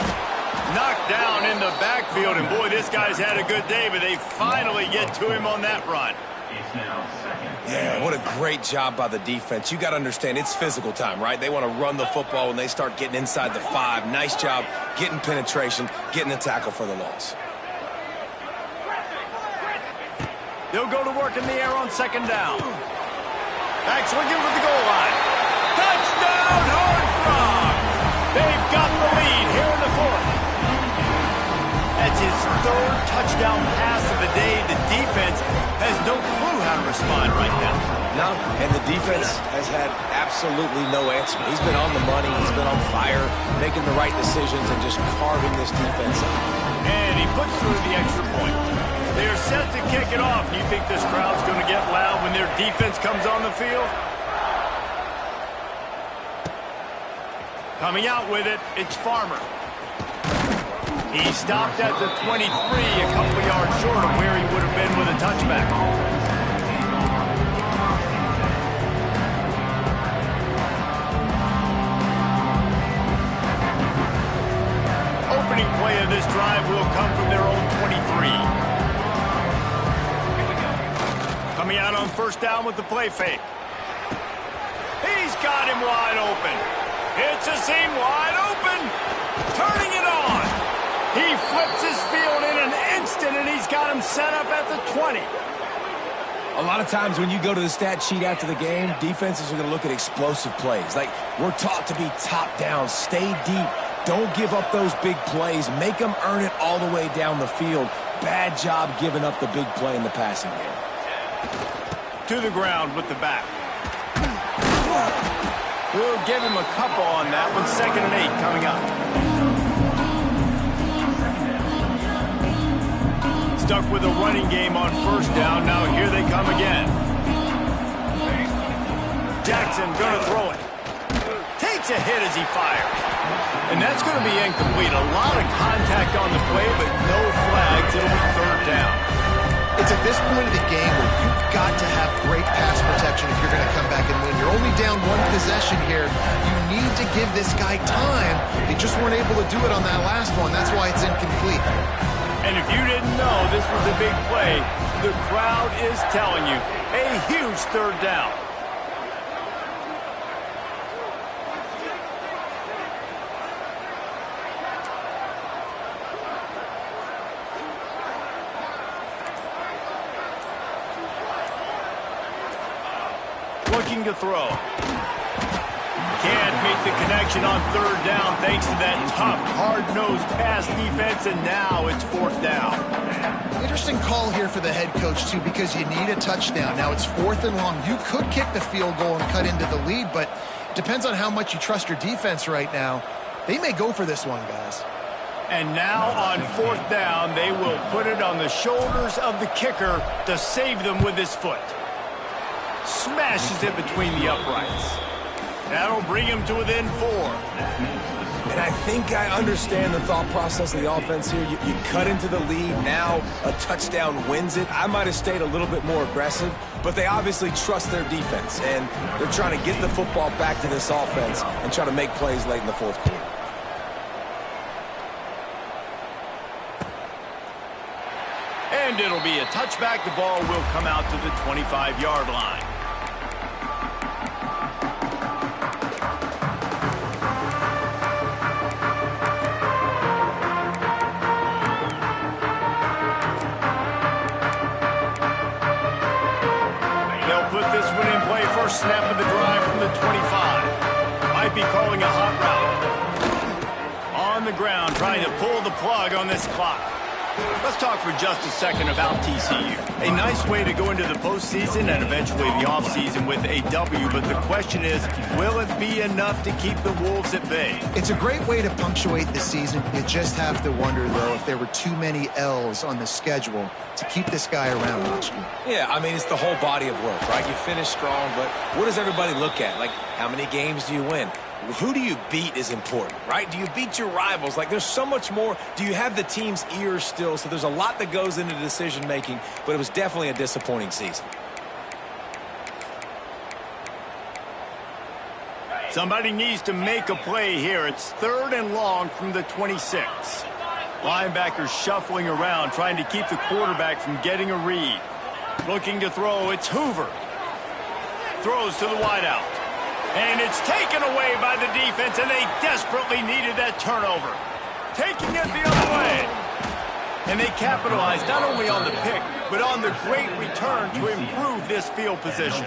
Knocked down in the backfield, and boy, this guy's had a good day, but they finally get to him on that run. He's now second. Yeah, what a great job by the defense. You got to understand, it's physical time, right? They want to run the football when they start getting inside the 5. Nice job getting penetration, getting the tackle for the loss. They'll go to work in the air on 2nd down. Back swinging with the goal line. Touchdown, Horned Frogs! They've got the lead here in the 4th. That's his 3rd touchdown pass of the day. The defense has no clue how to respond right now. No, and the defense has had absolutely no answer. He's been on the money. He's been on fire, making the right decisions and just carving this defense up. And he puts through the extra point. They're set to kick it off. Do you think this crowd's going to get loud when their defense comes on the field? Coming out with it, it's Farmer. He stopped at the 23, a couple of yards short of where he would have been with a touchback. Opening play of this drive will come from their own 23. Coming out on 1st down with the play fake. He's got him wide open. It's a seam wide open. Turning it on. He flips his field in an instant, and he's got him set up at the 20. A lot of times when you go to the stat sheet after the game, defenses are going to look at explosive plays. Like, we're taught to be top down, stay deep, don't give up those big plays, make them earn it all the way down the field. Bad job giving up the big play in the passing game. To the ground with the back. We'll give him a couple on that one. 2nd and 8 coming up. Stuck with a running game on 1st down. Now here they come again. Jackson going to throw it. Takes a hit as he fires. And that's going to be incomplete. A lot of contact on the play, but no flags. It'll be 3rd down. It's at this point of the game where you've got to have great pass protection if you're going to come back and win. You're only down 1 possession here. You need to give this guy time. They just weren't able to do it on that last one. That's why it's incomplete. And if you didn't know this was a big play, the crowd is telling you a huge 3rd down. Looking to throw. Can't make the connection on 3rd down thanks to that tough, hard-nosed pass defense, and now it's 4th down. Interesting call here for the head coach, too, because you need a touchdown. Now it's 4th and long. You could kick the field goal and cut into the lead, but it depends on how much you trust your defense right now. They may go for this one, guys. And now on 4th down, they will put it on the shoulders of the kicker to save them with his foot. Smashes it between the uprights. That'll bring him to within 4. And I think I understand the thought process of the offense here. You cut into the lead. Now a touchdown wins it. I might have stayed a little bit more aggressive, but they obviously trust their defense, and they're trying to get the football back to this offense and try to make plays late in the 4th quarter. And it'll be a touchback. The ball will come out to the 25-yard line. throwing a hot route. On the ground, trying to pull the plug on this clock. Let's talk for just a second about TCU. A nice way to go into the postseason and eventually the offseason with a W, but the question is, will it be enough to keep the Wolves at bay? It's a great way to punctuate the season. You just have to wonder, though, if there were too many L's on the schedule to keep this guy around much. Yeah, I mean, it's the whole body of work, right? You finish strong, but what does everybody look at? Like, how many games do you win? Who do you beat is important, right? Do you beat your rivals? Like, there's so much more. Do you have the team's ears still? So there's a lot that goes into decision-making, but it was definitely a disappointing season. Somebody needs to make a play here. It's 3rd and long from the 26. Linebackers shuffling around, trying to keep the quarterback from getting a read. Looking to throw, it's Hoover. Throws to the wideout. And it's taken away by the defense, and they desperately needed that turnover. Taking it the other way. And they capitalized not only on the pick, but on the great return to improve this field position.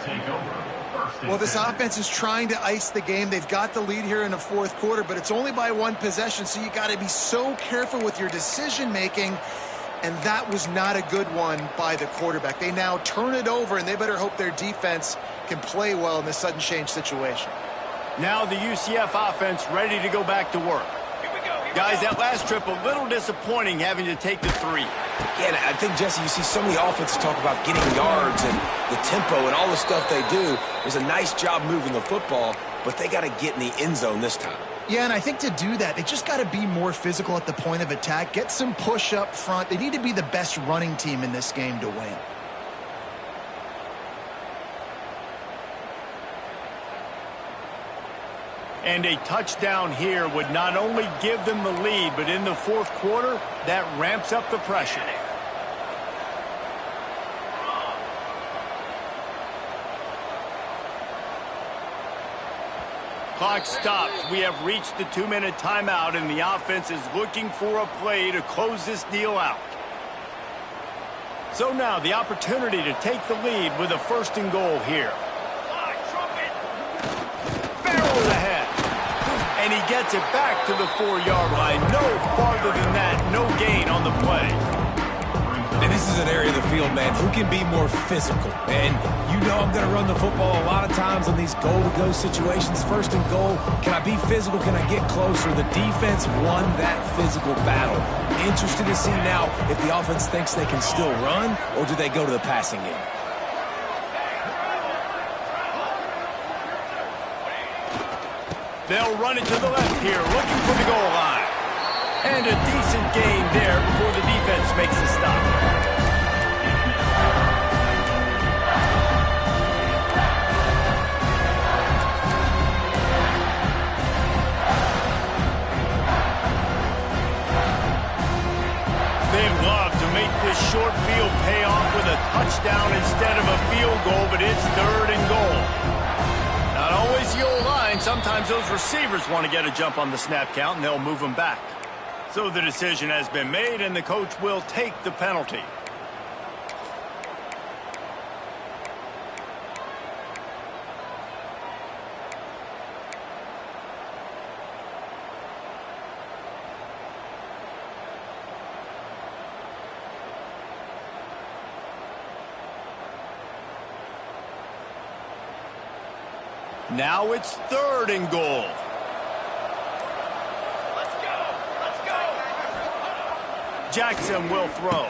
Well, this offense is trying to ice the game. They've got the lead here in the 4th quarter, but it's only by 1 possession, so you got to be so careful with your decision-making. And that was not a good one by the quarterback. They now turn it over, and they better hope their defense can play well in this sudden change situation. Now the UCF offense ready to go back to work. Guys, that last trip a little disappointing having to take the 3. Yeah, and I think, Jesse, you see so many offenses talk about getting yards and the tempo and all the stuff they do. It was a nice job moving the football, but they got to get in the end zone this time. Yeah, and I think to do that, they just got to be more physical at the point of attack, get some push up front. They need to be the best running team in this game to win. And a touchdown here would not only give them the lead, but in the 4th quarter, that ramps up the pressure. Clock stops. We have reached the 2-minute timeout, and the offense is looking for a play to close this deal out. So now the opportunity to take the lead with a 1st and goal here. Barrels ahead. And he gets it back to the 4-yard line. No farther than that. No gain on the play. And this is an area of the field, man, who can be more physical. And you know I'm going to run the football a lot of times in these goal-to-go situations. 1st and goal, can I be physical? Can I get closer? The defense won that physical battle. Interested to see now if the offense thinks they can still run, or do they go to the passing game? They'll run it to the left here, looking for the goal line. And a decent gain there before the defense makes a stop. They'd love to make this short field pay off with a touchdown instead of a field goal, but it's 3rd and goal. Not always the old line. Sometimes those receivers want to get a jump on the snap count, and they'll move them back. So the decision has been made, and the coach will take the penalty. Now it's 3rd and goal. Jackson will throw.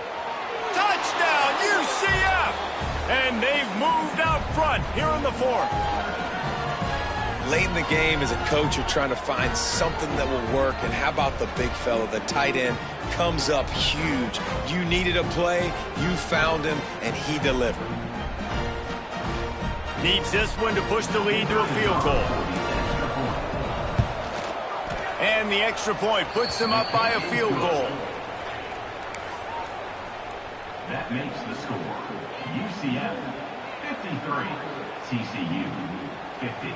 Touchdown, UCF! And they've moved out front here in the 4th. Late in the game, as a coach, you're trying to find something that will work. And how about the big fella, the tight end, comes up huge. You needed a play, you found him, and he delivered. Needs this one to push the lead to a field goal. And the extra point puts them up by a field goal. That makes the score UCF 53, TCU 50.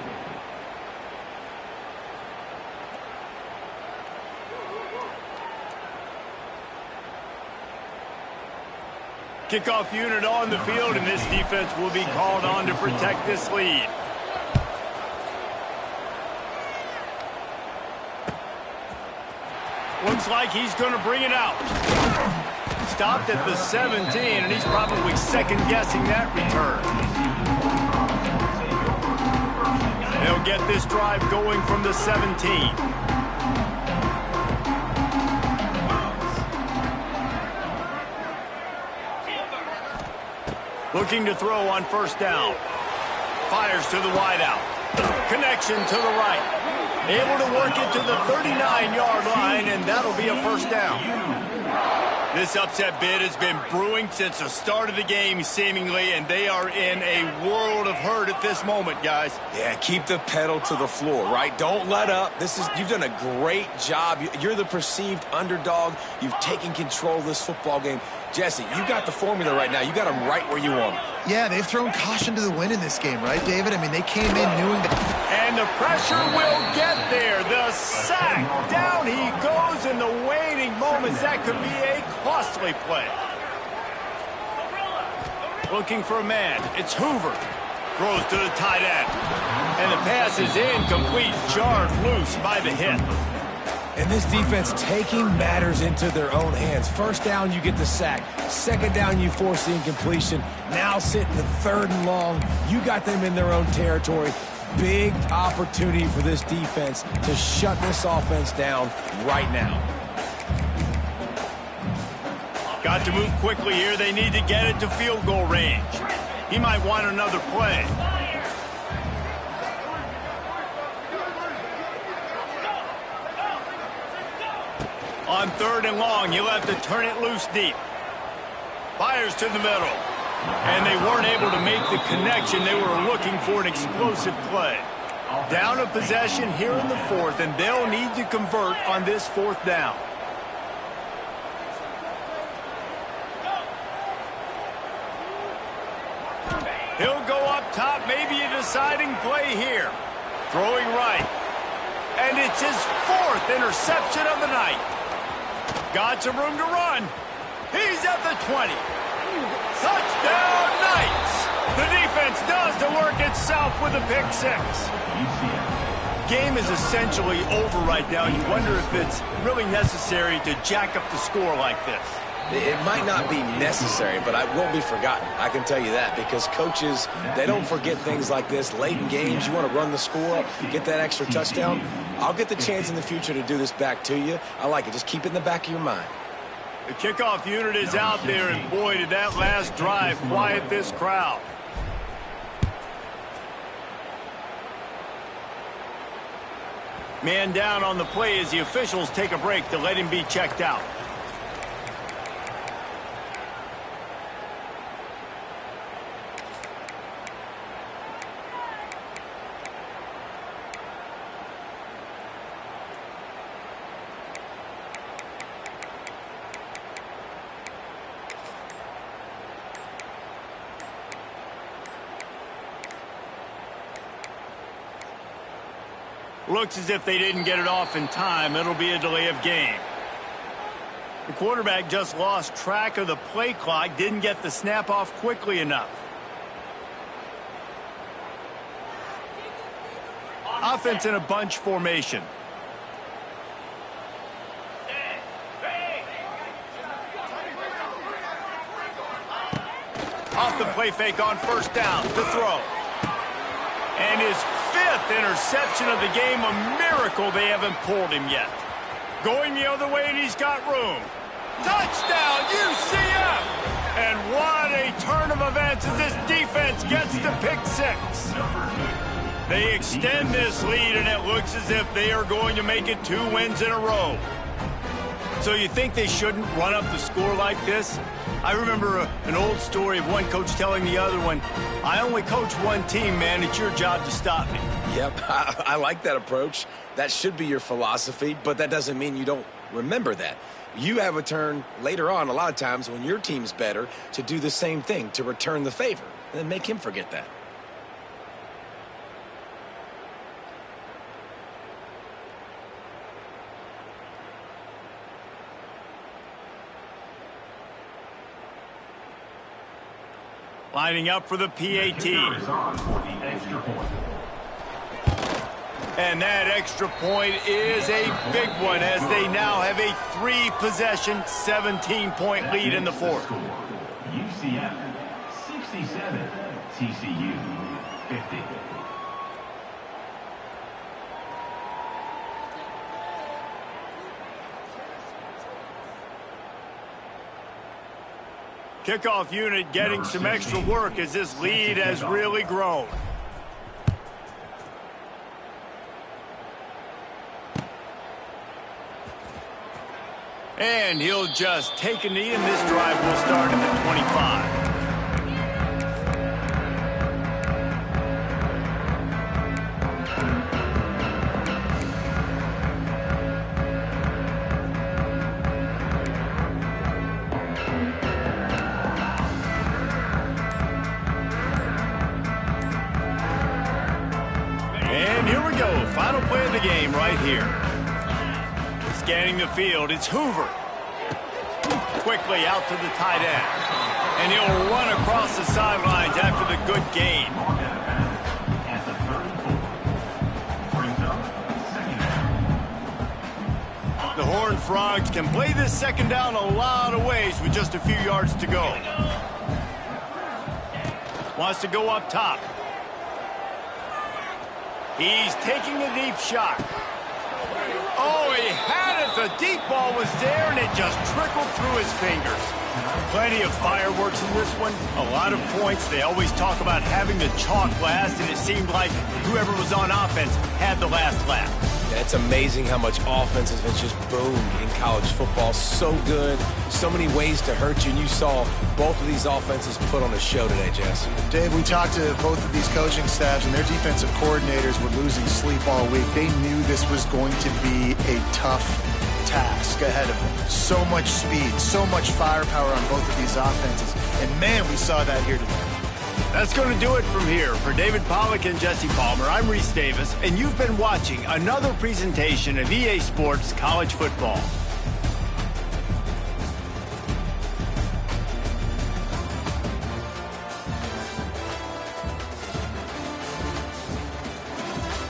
Kickoff unit on the field, and this defense will be called on to protect this lead. Looks like he's going to bring it out. Stopped at the 17, and he's probably second-guessing that return. They'll get this drive going from the 17. Looking to throw on first down. Fires to the wideout. Connection to the right. Able to work it to the 39-yard line, and that'll be a first down. This upset bid has been brewing since the start of the game, seemingly, and they are in a world of hurt at this moment, guys. Yeah, keep the pedal to the floor, right? Don't let up. You've done a great job. You're the perceived underdog. You've taken control of this football game. Jesse, you got the formula right now. You got them right where you want them. Yeah, they've thrown caution to the wind in this game, right, David? I mean, they came in knowing that... And the pressure will get there. The sack. Down he goes in the waning moments. That could be a costly play. Looking for a man. It's Hoover. Throws to the tight end. And the pass is incomplete. Jarred loose by the hit. And this defense taking matters into their own hands. First down, you get the sack. Second down, you force the incompletion. Now sitting the third and long. You got them in their own territory. Big opportunity for this defense to shut this offense down right now. Got to move quickly here. They need to get it to field goal range. He might want another play. On third and long, he'll have to turn it loose deep. Fires to the middle. And they weren't able to make the connection. They were looking for an explosive play. Down a possession here in the fourth, and they'll need to convert on this fourth down. He'll go up top, maybe a deciding play here. Throwing right. And it's his fourth interception of the night. Got some room to run. He's at the 20. Touchdown, Knights! The defense does the work itself with a pick six. Game is essentially over right now. You wonder if it's really necessary to jack up the score like this. It might not be necessary, but it won't be forgotten. I can tell you that, because coaches, they don't forget things like this. Late in games, you want to run the score, get that extra touchdown. I'll get the chance in the future to do this back to you. I like it. Just keep it in the back of your mind. The kickoff unit is out there, and boy, did that last drive quiet this crowd. Man down on the play as the officials take a break to let him be checked out. Looks as if they didn't get it off in time. It'll be a delay of game. The quarterback just lost track of the play clock, didn't get the snap off quickly enough. Offense in a bunch formation. Off the play fake on first down, the throw. And his fifth interception of the game, a miracle they haven't pulled him yet. Going the other way, and he's got room. Touchdown, UCF! And what a turn of events as this defense gets to pick six. They extend this lead, and it looks as if they are going to make it 2 wins in a row. So you think they shouldn't run up the score like this? I remember an old story of one coach telling the other one, I only coach one team, man. It's your job to stop me. Yep, I like that approach. That should be your philosophy, but that doesn't mean you don't remember that. You have a turn later on, a lot of times, when your team's better, to do the same thing, to return the favor, and then make him forget that. Lining up for the PAT. And that extra point is a big one as they now have a 3-possession, 17-point lead in the fourth. UCF 67, TCU 50. Kickoff unit getting some extra work as this lead has really grown. And he'll just take a knee, and this drive will start at the 25. And here we go, final play of the game right here. Scanning the field, it's Hoover. Quickly out to the tight end. And he'll run across the sidelines after the good gain. At the 34. Brings up second down. The Horned Frogs can play this second down a lot of ways with just a few yards to go. Wants to go up top. He's taking a deep shot. Oh, he had it. The deep ball was there, and it just trickled through his fingers. Plenty of fireworks in this one. A lot of points. They always talk about having the chalk last, and it seemed like whoever was on offense had the last laugh. Yeah, it's amazing how much offense has just boomed in college football. So good, so many ways to hurt you, and you saw both of these offenses put on a show today, Jess. Dave, we talked to both of these coaching staffs, and their defensive coordinators were losing sleep all week. They knew this was going to be a tough task ahead of them. So much speed, so much firepower on both of these offenses, and man, we saw that here today. That's going to do it from here. For David Pollack and Jesse Palmer, I'm Reese Davis, and you've been watching another presentation of EA Sports College Football.